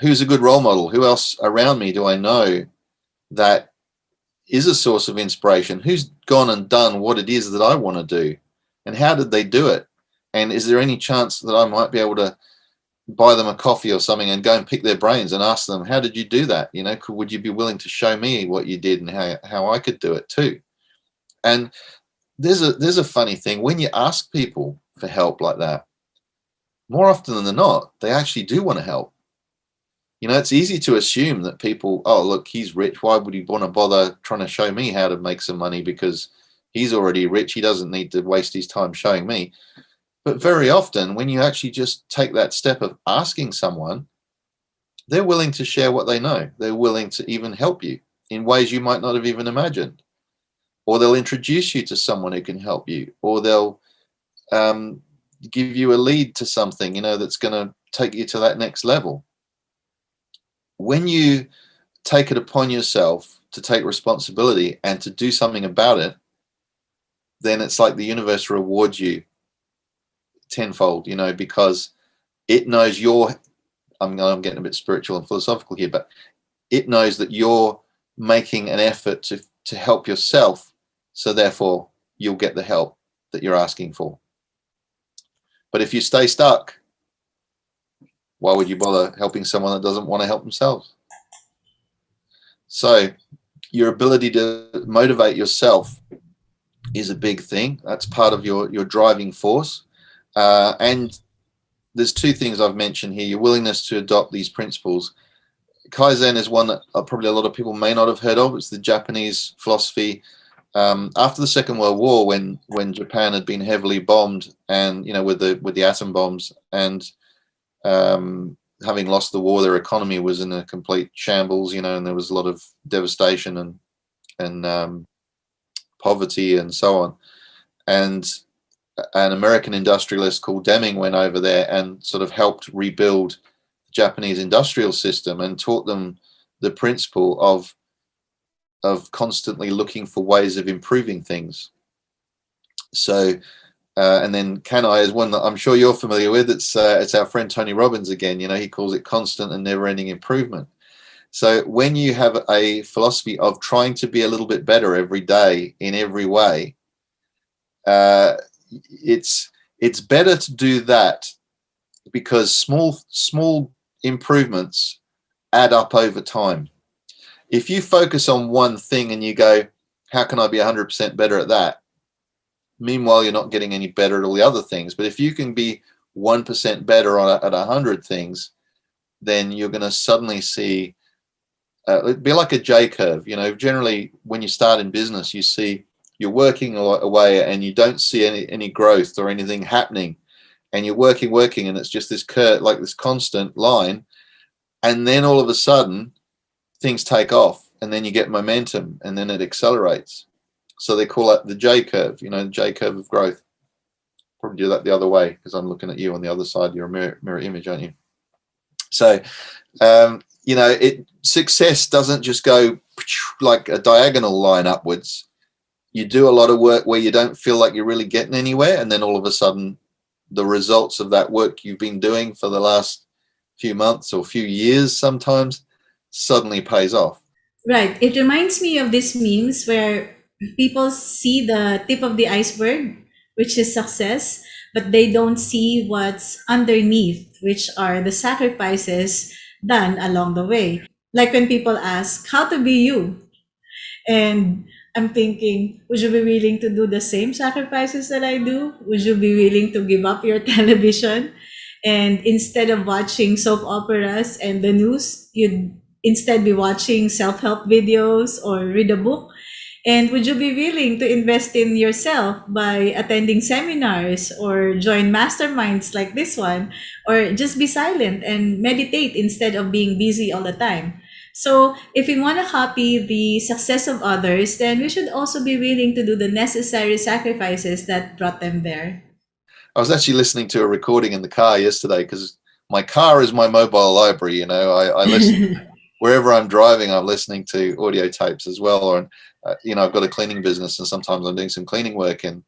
who's a good role model? Who else around me do I know that is a source of inspiration? Who's gone and done what it is that I want to do? And how did they do it? And is there any chance that I might be able to buy them a coffee or something and go and pick their brains and ask them, how did you do that? Would you be willing to show me what you did and how I could do it too? And there's a funny thing. When you ask people for help like that, more often than not, they actually do want to help. It's easy to assume that people, oh, look, he's rich. Why would he want to bother trying to show me how to make some money? Because he's already rich. He doesn't need to waste his time showing me. But very often, when you actually just take that step of asking someone, they're willing to share what they know. They're willing to even help you in ways you might not have even imagined. Or they'll introduce you to someone who can help you. Or they'll give you a lead to something, that's going to take you to that next level. When you take it upon yourself to take responsibility and to do something about it, then it's like the universe rewards you tenfold, because it knows I'm getting a bit spiritual and philosophical here, but it knows that you're making an effort to help yourself, so therefore you'll get the help that you're asking for. But if you stay stuck, why would you bother helping someone that doesn't want to help themselves? So your ability to motivate yourself is a big thing. That's part of your driving force. And there's two things I've mentioned here. Your willingness to adopt these principles. Kaizen is one that probably a lot of people may not have heard of. It's the Japanese philosophy. After the Second World War, when Japan had been heavily bombed, and with the atom bombs, and having lost the war, their economy was in a complete shambles, and there was a lot of devastation and poverty and so on. And an American industrialist called Deming went over there and sort of helped rebuild the Japanese industrial system and taught them the principle of constantly looking for ways of improving things. So And then can I is one that I'm sure you're familiar with. It's our friend Tony Robbins again. He calls it constant and never-ending improvement. So when you have a philosophy of trying to be a little bit better every day in every way, it's better to do that, because small improvements add up over time. If you focus on one thing and you go, how can I be 100% better at that? Meanwhile, you're not getting any better at all the other things. But if you can be 1% better at 100 things, then you're going to suddenly see, it'd be like a J curve. Generally when you start in business, you see you're working away and you don't see any growth or anything happening. And you're working, and it's just this curve, like this constant line. And then all of a sudden things take off, and then you get momentum, and then it accelerates. So they call it the J curve, the J curve of growth. Probably do that the other way, because I'm looking at you on the other side. You're a mirror image, aren't you? So, success doesn't just go like a diagonal line upwards. You do a lot of work where you don't feel like you're really getting anywhere, and then all of a sudden the results of that work you've been doing for the last few months or few years sometimes suddenly pays off. Right. It reminds me of these memes where people see the tip of the iceberg, which is success, but they don't see what's underneath, which are the sacrifices done along the way. Like when people ask, how to be you? And I'm thinking, would you be willing to do the same sacrifices that I do? Would you be willing to give up your television? And instead of watching soap operas and the news, you'd instead be watching self-help videos or read a book? And would you be willing to invest in yourself by attending seminars or join masterminds like this one, or just be silent and meditate instead of being busy all the time? So if we want to copy the success of others, then we should also be willing to do the necessary sacrifices that brought them there. I was actually listening to a recording in the car yesterday, because my car is my mobile library. I listen wherever I'm driving. I'm listening to audio tapes as well. And I've got a cleaning business, and sometimes I'm doing some cleaning work, and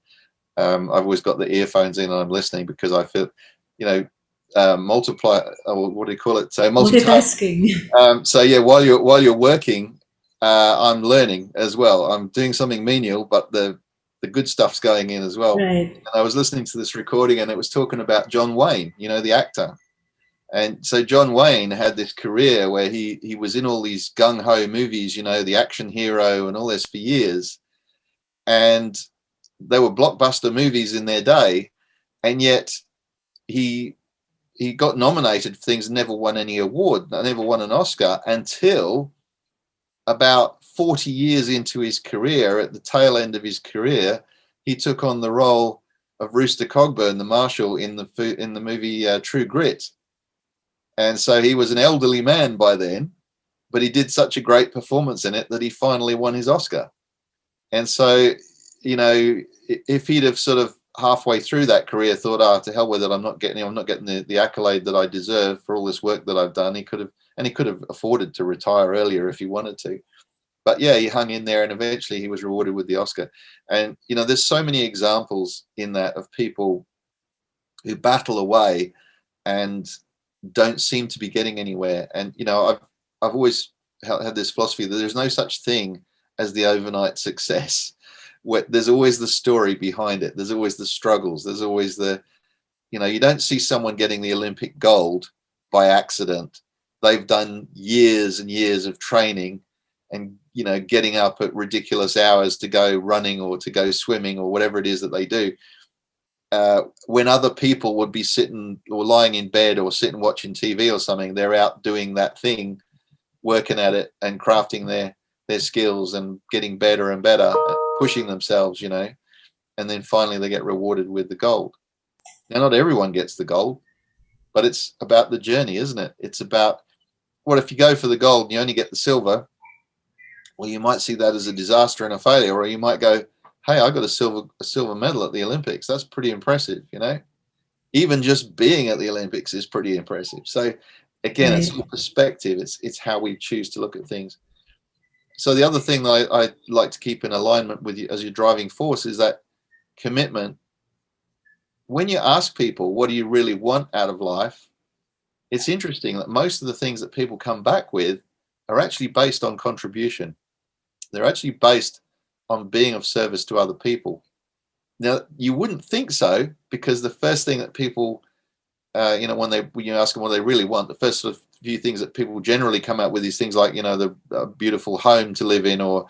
I've always got the earphones in and I'm listening, because I feel, multiply. What do you call it? So multitasking. So yeah, while you're working, I'm learning as well. I'm doing something menial, but the good stuff's going in as well. Right. And I was listening to this recording, and it was talking about John Wayne, the actor. And so John Wayne had this career where he was in all these gung-ho movies, the action hero and all this for years. And they were blockbuster movies in their day. And yet he got nominated for things and never won any award, never won an Oscar, until about 40 years into his career, at the tail end of his career, he took on the role of Rooster Cogburn, the marshal in the movie True Grit. And so he was an elderly man by then, but he did such a great performance in it that he finally won his Oscar. And so, if he'd have sort of halfway through that career thought, to hell with it, I'm not getting the accolade that I deserve for all this work that I've done, he could have afforded to retire earlier if he wanted to. But yeah, he hung in there, and eventually he was rewarded with the Oscar. And there's so many examples in that of people who battle away and don't seem to be getting anywhere. And I've always had this philosophy that there's no such thing as the overnight success. There's always the story behind it. There's always the struggles. There's always you don't see someone getting the Olympic gold by accident. They've done years and years of training, and getting up at ridiculous hours to go running or to go swimming or whatever it is that they do. When other people would be sitting or lying in bed or sitting watching TV or something, they're out doing that thing, working at it and crafting their skills and getting better and better, pushing themselves, and then finally they get rewarded with the gold. Now, not everyone gets the gold, but it's about the journey, isn't it? It's about, what if you go for the gold and you only get the silver? Well, you might see that as a disaster and a failure, or you might go, hey, I got a silver medal at the Olympics. That's pretty impressive, Even just being at the Olympics is pretty impressive. So again, it's all perspective. It's how we choose to look at things. So the other thing that I like to keep in alignment with you as your driving force is that commitment when you ask people, what do you really want out of life? It's interesting that most of the things that people come back with are actually based on contribution. They're actually based on being of service to other people. Now, you wouldn't think so, because the first thing that people, when you ask them what they really want, the first sort of few things that people generally come out with is things like, the beautiful home to live in, or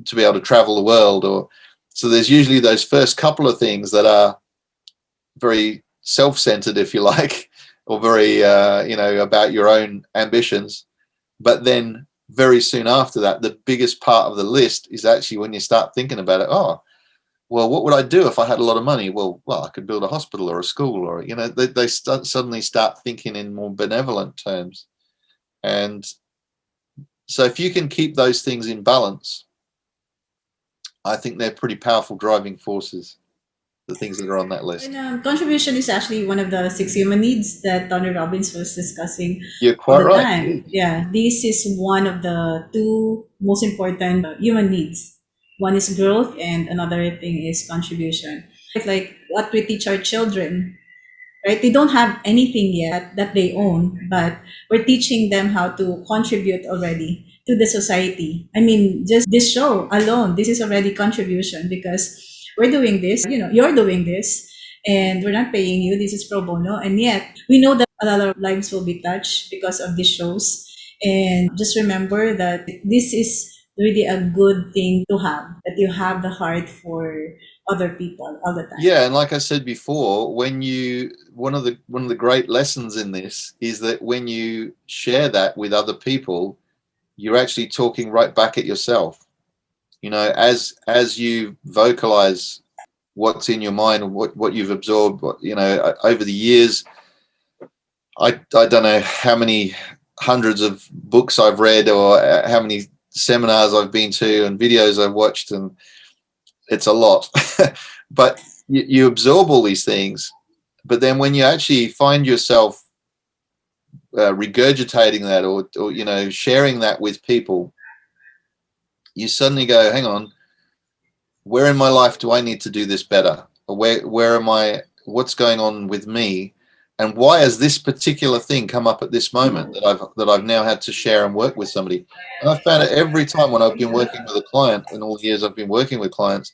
to be able to travel the world, or so there's usually those first couple of things that are very self-centered, if you like, or very, about your own ambitions. But then very soon after that, the biggest part of the list is actually when you start thinking about it. Oh, well, what would I do if I had a lot of money? Well, I could build a hospital or a school, or, they suddenly start thinking in more benevolent terms. And so if you can keep those things in balance, I think they're pretty powerful driving forces, the things that are on that list. And contribution is actually one of the 6 human needs that Tony Robbins was discussing. You're all quite the right. time. Yeah, this is one of the 2 most important human needs. One is growth, and another thing is contribution. It's like what we teach our children, right? They don't have anything yet that they own, but we're teaching them how to contribute already to the society. I mean, just this show alone, this is already contribution, because we're doing this, you're doing this, and we're not paying you. This is pro bono. And yet we know that a lot of lives will be touched because of these shows. And just remember that this is really a good thing to have, that you have the heart for other people all the time. Yeah, and like I said before, one of the great lessons in this is that when you share that with other people, you're actually talking right back at yourself. As you vocalize what's in your mind and what you've absorbed, over the years, I don't know how many hundreds of books I've read, or how many seminars I've been to and videos I've watched, and it's a lot. But you absorb all these things, but then when you actually find yourself regurgitating that, or sharing that with people, you suddenly go, hang on, where in my life do I need to do this better? Or where am I, what's going on with me? And why has this particular thing come up at this moment that I've now had to share and work with somebody? And I found it every time when I've been working with a client, in all the years I've been working with clients,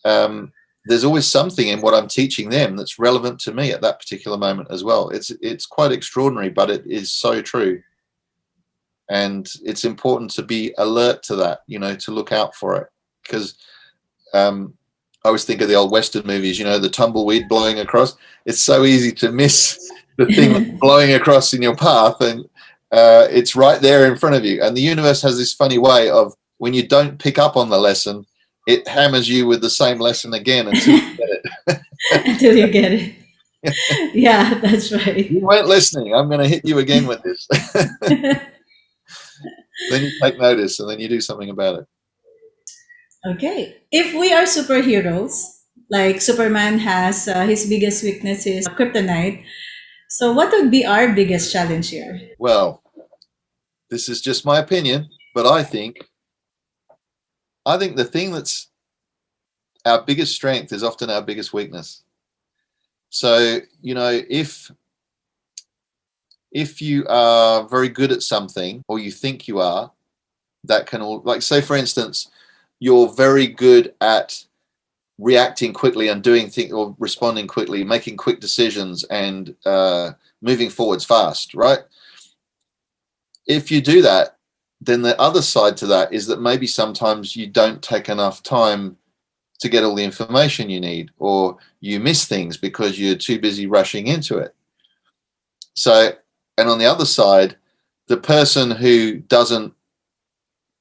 there's always something in what I'm teaching them that's relevant to me at that particular moment as well. It's quite extraordinary, but it is so true. And it's important to be alert to that, to look out for it. Because I always think of the old Western movies, the tumbleweed blowing across. It's so easy to miss the thing blowing across in your path, and it's right there in front of you. And the universe has this funny way of, when you don't pick up on the lesson, it hammers you with the same lesson again until you get it. Until you get it. Yeah, that's right. You weren't listening. I'm going to hit you again with this. Then you take notice, and then you do something about it. Okay. If we are superheroes, like Superman has his biggest weakness is kryptonite. So what would be our biggest challenge here? Well, this is just my opinion, but I think the thing that's our biggest strength is often our biggest weakness. So, if you are very good at something, or you think you are, that can all, like, say for instance, you're very good at reacting quickly and doing things, or responding quickly, making quick decisions, and moving forwards fast, right? If you do that, then the other side to that is that maybe sometimes you don't take enough time to get all the information you need, or you miss things because you're too busy rushing into it. So, and on the other side, the person who doesn't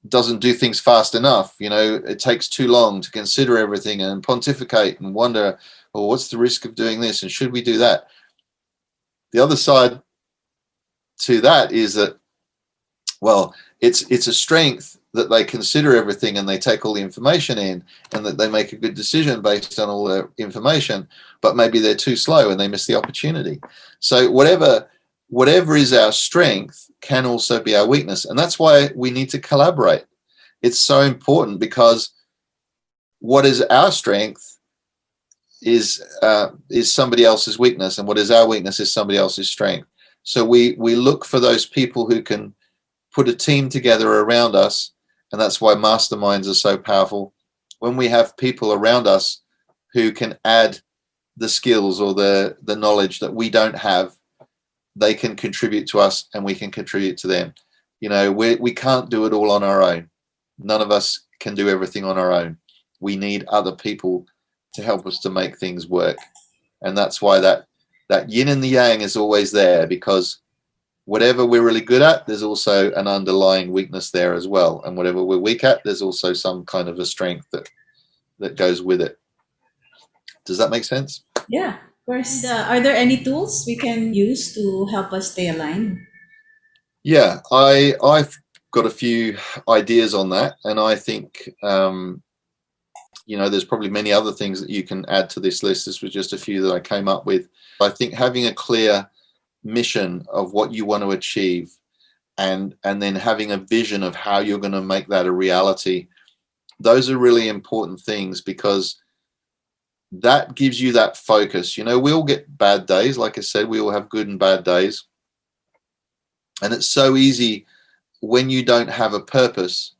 do things fast enough, it takes too long to consider everything and pontificate and wonder, well, what's the risk of doing this, and should we do that? The other side to that is that, well, it's a strength that they consider everything and they take all the information in, and that they make a good decision based on all the information, but maybe they're too slow and they miss the opportunity. So whatever is our strength can also be our weakness. And that's why we need to collaborate. It's so important, because what is our strength is somebody else's weakness, and what is our weakness is somebody else's strength. So we look for those people who can put a team together around us, and that's why masterminds are so powerful. When we have people around us who can add the skills or the knowledge that we don't have, they can contribute to us and we can contribute to them. We can't do it all on our own. None of us can do everything on our own. We need other people to help us to make things work. And that's why that yin and the yang is always there, because whatever we're really good at, there's also an underlying weakness there as well. And whatever we're weak at, there's also some kind of a strength that goes with it. Does that make sense? Yeah, of course. Are there any tools we can use to help us stay aligned? Yeah, I've got a few ideas on that, and I think there's probably many other things that you can add to this list. This was just a few that I came up with. I think having a clear mission of what you want to achieve, and then having a vision of how you're going to make that a reality, those are really important things, because that gives you that focus. We all get bad days. Like I said, we all have good and bad days. And it's so easy when you don't have a purpose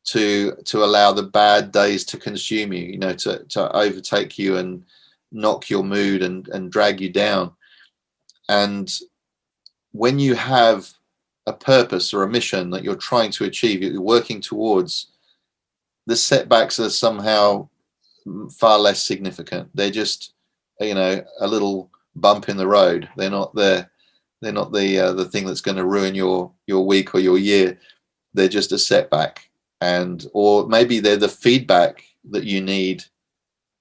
to allow the bad days to consume you, to overtake you and knock your mood and drag you down. And when you have a purpose or a mission that you're trying to achieve, you're working towards, the setbacks are somehow far less significant. They're just, a little bump in the road. They're not the thing that's going to ruin your week or your year. They're just a setback, or maybe they're the feedback that you need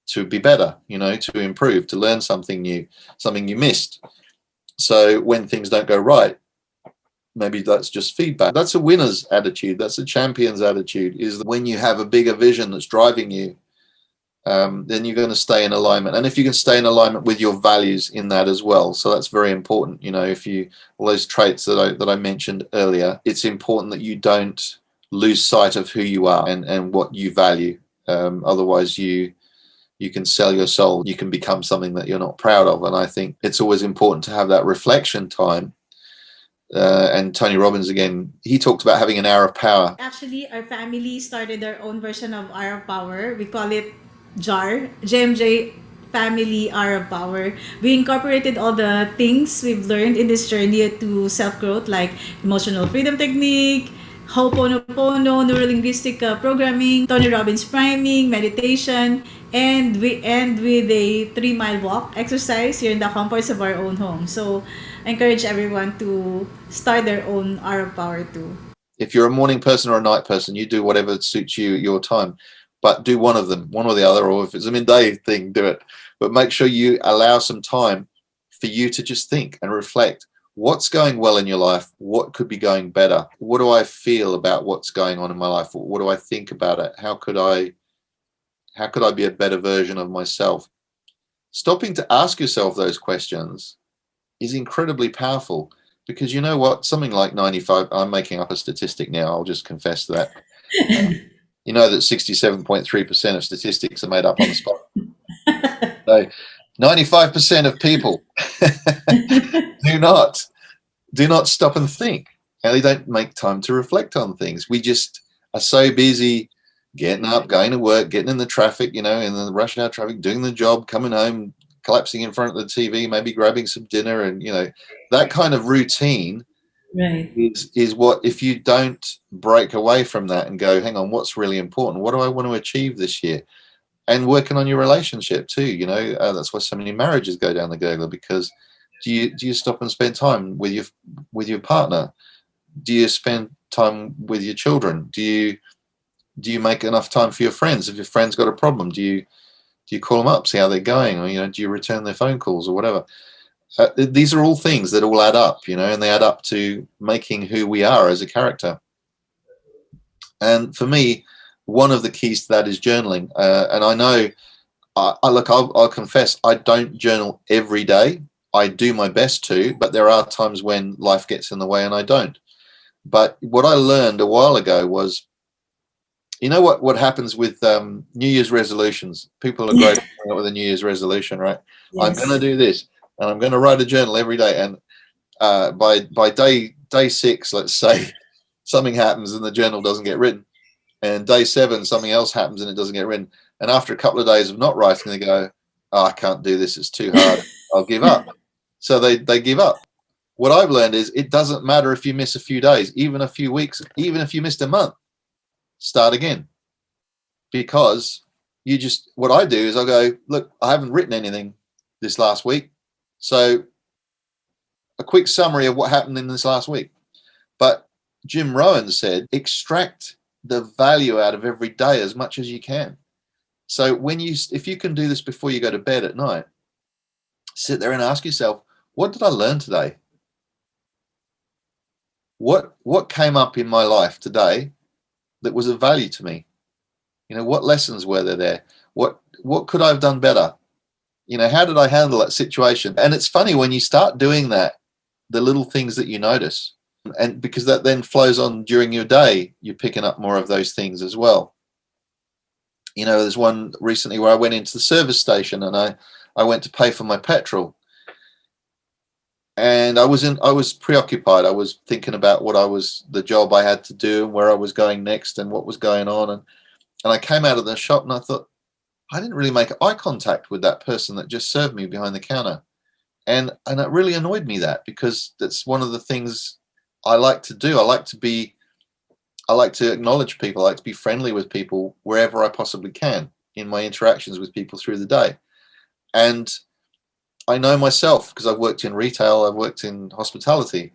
to be better, to improve, to learn something new, something you missed. So when things don't go right, maybe that's just feedback. That's a winner's attitude. That's a champion's attitude, is when you have a bigger vision that's driving you, then you're going to stay in alignment. And if you can stay in alignment with your values in that as well. So that's very important. All those traits that I mentioned earlier, it's important that you don't lose sight of who you are and what you value. Otherwise you can sell your soul. You can become something that you're not proud of. And I think it's always important to have that reflection time. And Tony Robbins, again, he talked about having an hour of power. Actually, our family started our own version of Hour of Power. We call it JAR, JMJ Family Hour of Power. We incorporated all the things we've learned in this journey to self-growth, like emotional freedom technique, Ho'oponopono, neurolinguistic programming, Tony Robbins priming, meditation, and we end with a 3-mile walk exercise here in the comforts of our own home. So I encourage everyone to start their own Hour of Power too. If you're a morning person or a night person, you do whatever suits you at your time. But do one of them, one or the other, or if it's a midday thing, do it. But make sure you allow some time for you to just think and reflect. What's going well in your life? What could be going better? What do I feel about what's going on in my life? What do I think about it? How could I be a better version of myself? Stopping to ask yourself those questions is incredibly powerful, because you know what? Something like 95, I'm making up a statistic now, I'll just confess that. You know that 67.3% of statistics are made up on the spot. So 95% of people do not stop and think, and they don't make time to reflect on things. We just are so busy getting up, going to work, getting in the traffic, in the rush hour traffic, doing the job, coming home, collapsing in front of the TV, maybe grabbing some dinner, and that kind of routine. Right. Is what, if you don't break away from that and go, hang on, what's really important? What do I want to achieve this year? And working on your relationship too. That's why so many marriages go down the gurgler, because do you stop and spend time with your partner? Do you spend time with your children? Do you make enough time for your friends? If your friend's got a problem, do you call them up, see how they're going, or do you return their phone calls or whatever? These are all things that all add up, and they add up to making who we are as a character. And for me, one of the keys to that is journaling. And I know, I'll confess, I don't journal every day. I do my best to, but there are times when life gets in the way and I don't. But what I learned a while ago was You know what happens with New Year's resolutions? People are great at coming up with a New Year's resolution, right? I'm Yes. going to do this, and I'm going to write a journal every day. And by day 6, let's say, something happens and the journal doesn't get written. And day 7, something else happens and it doesn't get written. And after a couple of days of not writing, they go, "Oh, I can't do this. It's too hard. I'll give up." So they give up. What I've learned is it doesn't matter if you miss a few days, even a few weeks, even if you missed a month. Start again, because what I do is I go, look, I haven't written anything this last week, so a quick summary of what happened in this last week. But Jim Rohn said, extract the value out of every day as much as you can. So if you can do this before you go to bed at night, sit there and ask yourself, what did I learn today? What came up in my life today that was of value to me? What lessons were there? What could I have done better? How did I handle that situation? And it's funny when you start doing that, the little things that you notice, and because that then flows on during your day, you're picking up more of those things as well. There's one recently where I went into the service station and I went to pay for my petrol. And I was preoccupied. I was thinking about the job I had to do and where I was going next and what was going on. And I came out of the shop and I thought, I didn't really make eye contact with that person that just served me behind the counter. And it really annoyed me, that, because that's one of the things I like to do. I like to acknowledge people. I like to be friendly with people wherever I possibly can in my interactions with people through the day. And I know myself, because I've worked in retail, I've worked in hospitality.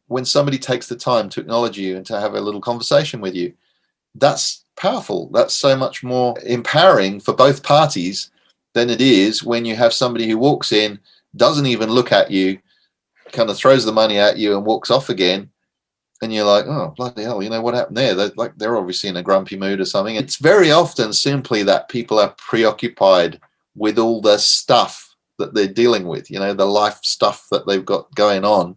When somebody takes the time to acknowledge you and to have a little conversation with you, that's powerful. That's so much more empowering for both parties than it is when you have somebody who walks in, doesn't even look at you, kind of throws the money at you and walks off again. And you're like, oh, bloody hell, what happened there? They're obviously in a grumpy mood or something. It's very often simply that people are preoccupied with all the stuff that they're dealing with, the life stuff that they've got going on.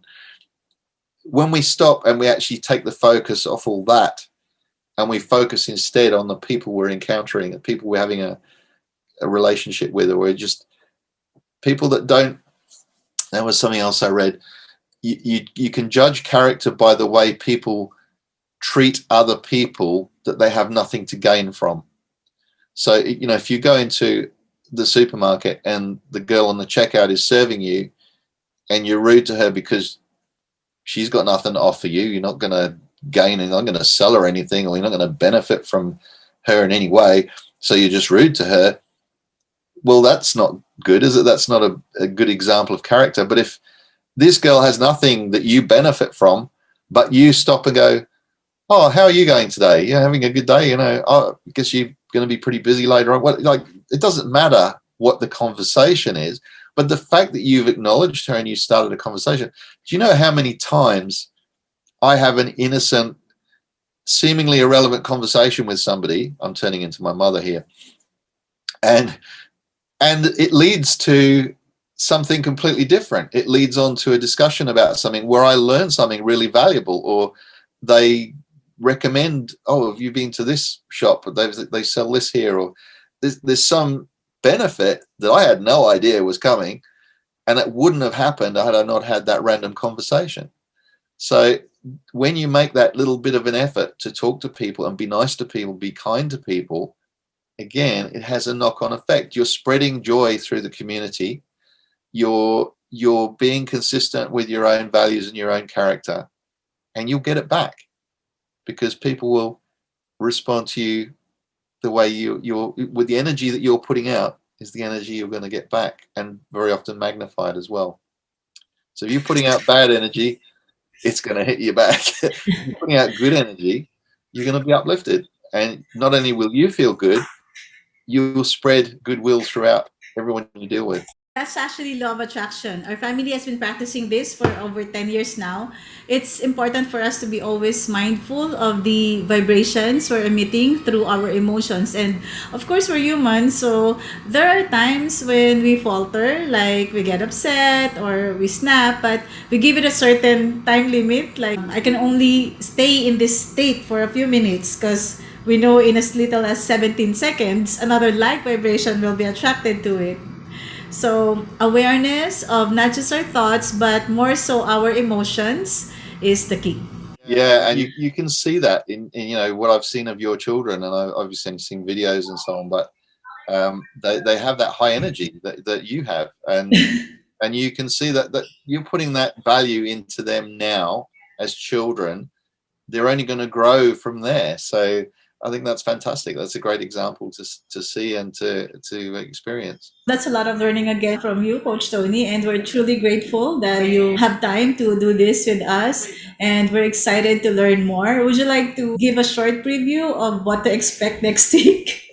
When we stop and we actually take the focus off all that, and we focus instead on the people we're encountering, the people we're having a relationship with, or we're just people that don't. That was something else I read. You can judge character by the way people treat other people that they have nothing to gain from. So, if you go into the supermarket and the girl on the checkout is serving you and you're rude to her because she's got nothing to offer you, you're not going to gain and not going to sell her anything, or you're not going to benefit from her in any way, so you're just rude to her. Well, that's not good, is it? That's not a good example of character. But if this girl has nothing that you benefit from, but you stop and go, oh, how are you going today? You're having a good day? Oh, I guess you're going to be pretty busy later on. It doesn't matter what the conversation is, but the fact that you've acknowledged her and you started a conversation. Do you know how many times I have an innocent, seemingly irrelevant conversation with somebody? I'm turning into my mother here. And it leads to something completely different. It leads on to a discussion about something where I learn something really valuable, or they recommend, oh, have you been to this shop? They sell this here, or there's some benefit that I had no idea was coming, and it wouldn't have happened had I not had that random conversation. So when you make that little bit of an effort to talk to people and be nice to people, be kind to people, again, it has a knock-on effect. You're spreading joy through the community. You're being consistent with your own values and your own character, and you'll get it back, because people will respond to you the way you're with the energy that you're putting out is the energy you're going to get back, and very often magnified as well. So if you're putting out bad energy, it's going to hit you back. If you're putting out good energy, you're going to be uplifted, and not only will you feel good, you'll spread goodwill throughout everyone you deal with. That's actually law of attraction. Our family has been practicing this for over 10 years now. It's important for us to be always mindful of the vibrations we're emitting through our emotions. And of course, we're human, so there are times when we falter, like we get upset or we snap, but we give it a certain time limit. Like, I can only stay in this state for a few minutes because we know in as little as 17 seconds, another like vibration will be attracted to it. So awareness of not just our thoughts, but more so our emotions is the key. Yeah, and you can see that in what I've seen of your children, and I've obviously seen videos and so on, but they have that high energy that you have, and you can see that you're putting that value into them now as children. They're only going to grow from there. So I think that's fantastic. That's a great example to see and to experience. That's a lot of learning again from you, Coach Tony, and we're truly grateful that you have time to do this with us, and we're excited to learn more. Would you like to give a short preview of what to expect next week?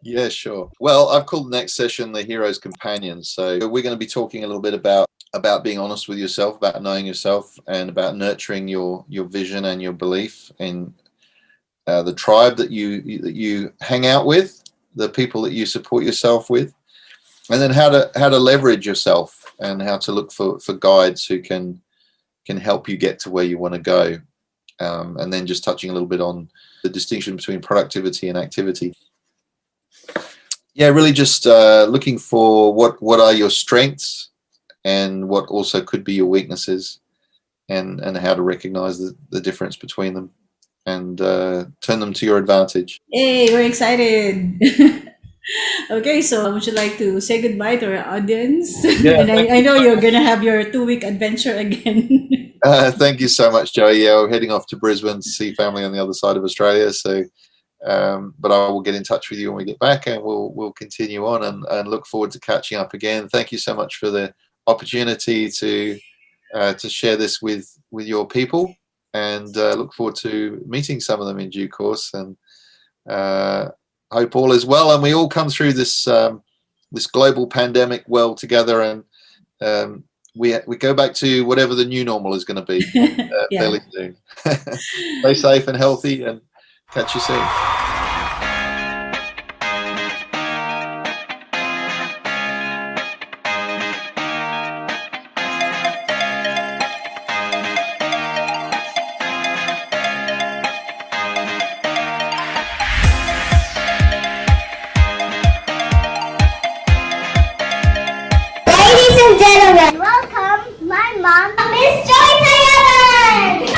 Yeah, sure. Well, I've called the next session the Hero's Companion. So we're going to be talking a little bit about being honest with yourself, about knowing yourself, and about nurturing your vision and your belief in the tribe that you hang out with, the people that you support yourself with, and then how to leverage yourself and how to look for guides who can help you get to where you want to go. And then just touching a little bit on the distinction between productivity and activity. Yeah, really just looking for what are your strengths and what also could be your weaknesses, and how to recognize the difference between them and turn them to your advantage. Hey, we're excited. Okay, so would you like to say goodbye to our audience? Yeah. And I know you're going to have your 2-week adventure again. Thank you so much, Joey. Yeah, we're heading off to Brisbane to see family on the other side of Australia. So, but I will get in touch with you when we get back, and we'll continue on and look forward to catching up again. Thank you so much for the opportunity to share this with your people, and look forward to meeting some of them in due course. And hope all is well, and we all come through this this global pandemic well together, and we go back to whatever the new normal is going to be fairly soon. Stay safe and healthy, and catch you soon. Ladies and gentlemen, welcome my mom, Miss Joy Tayaman!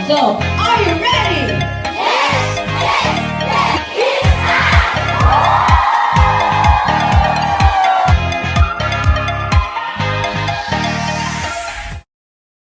So, are you ready?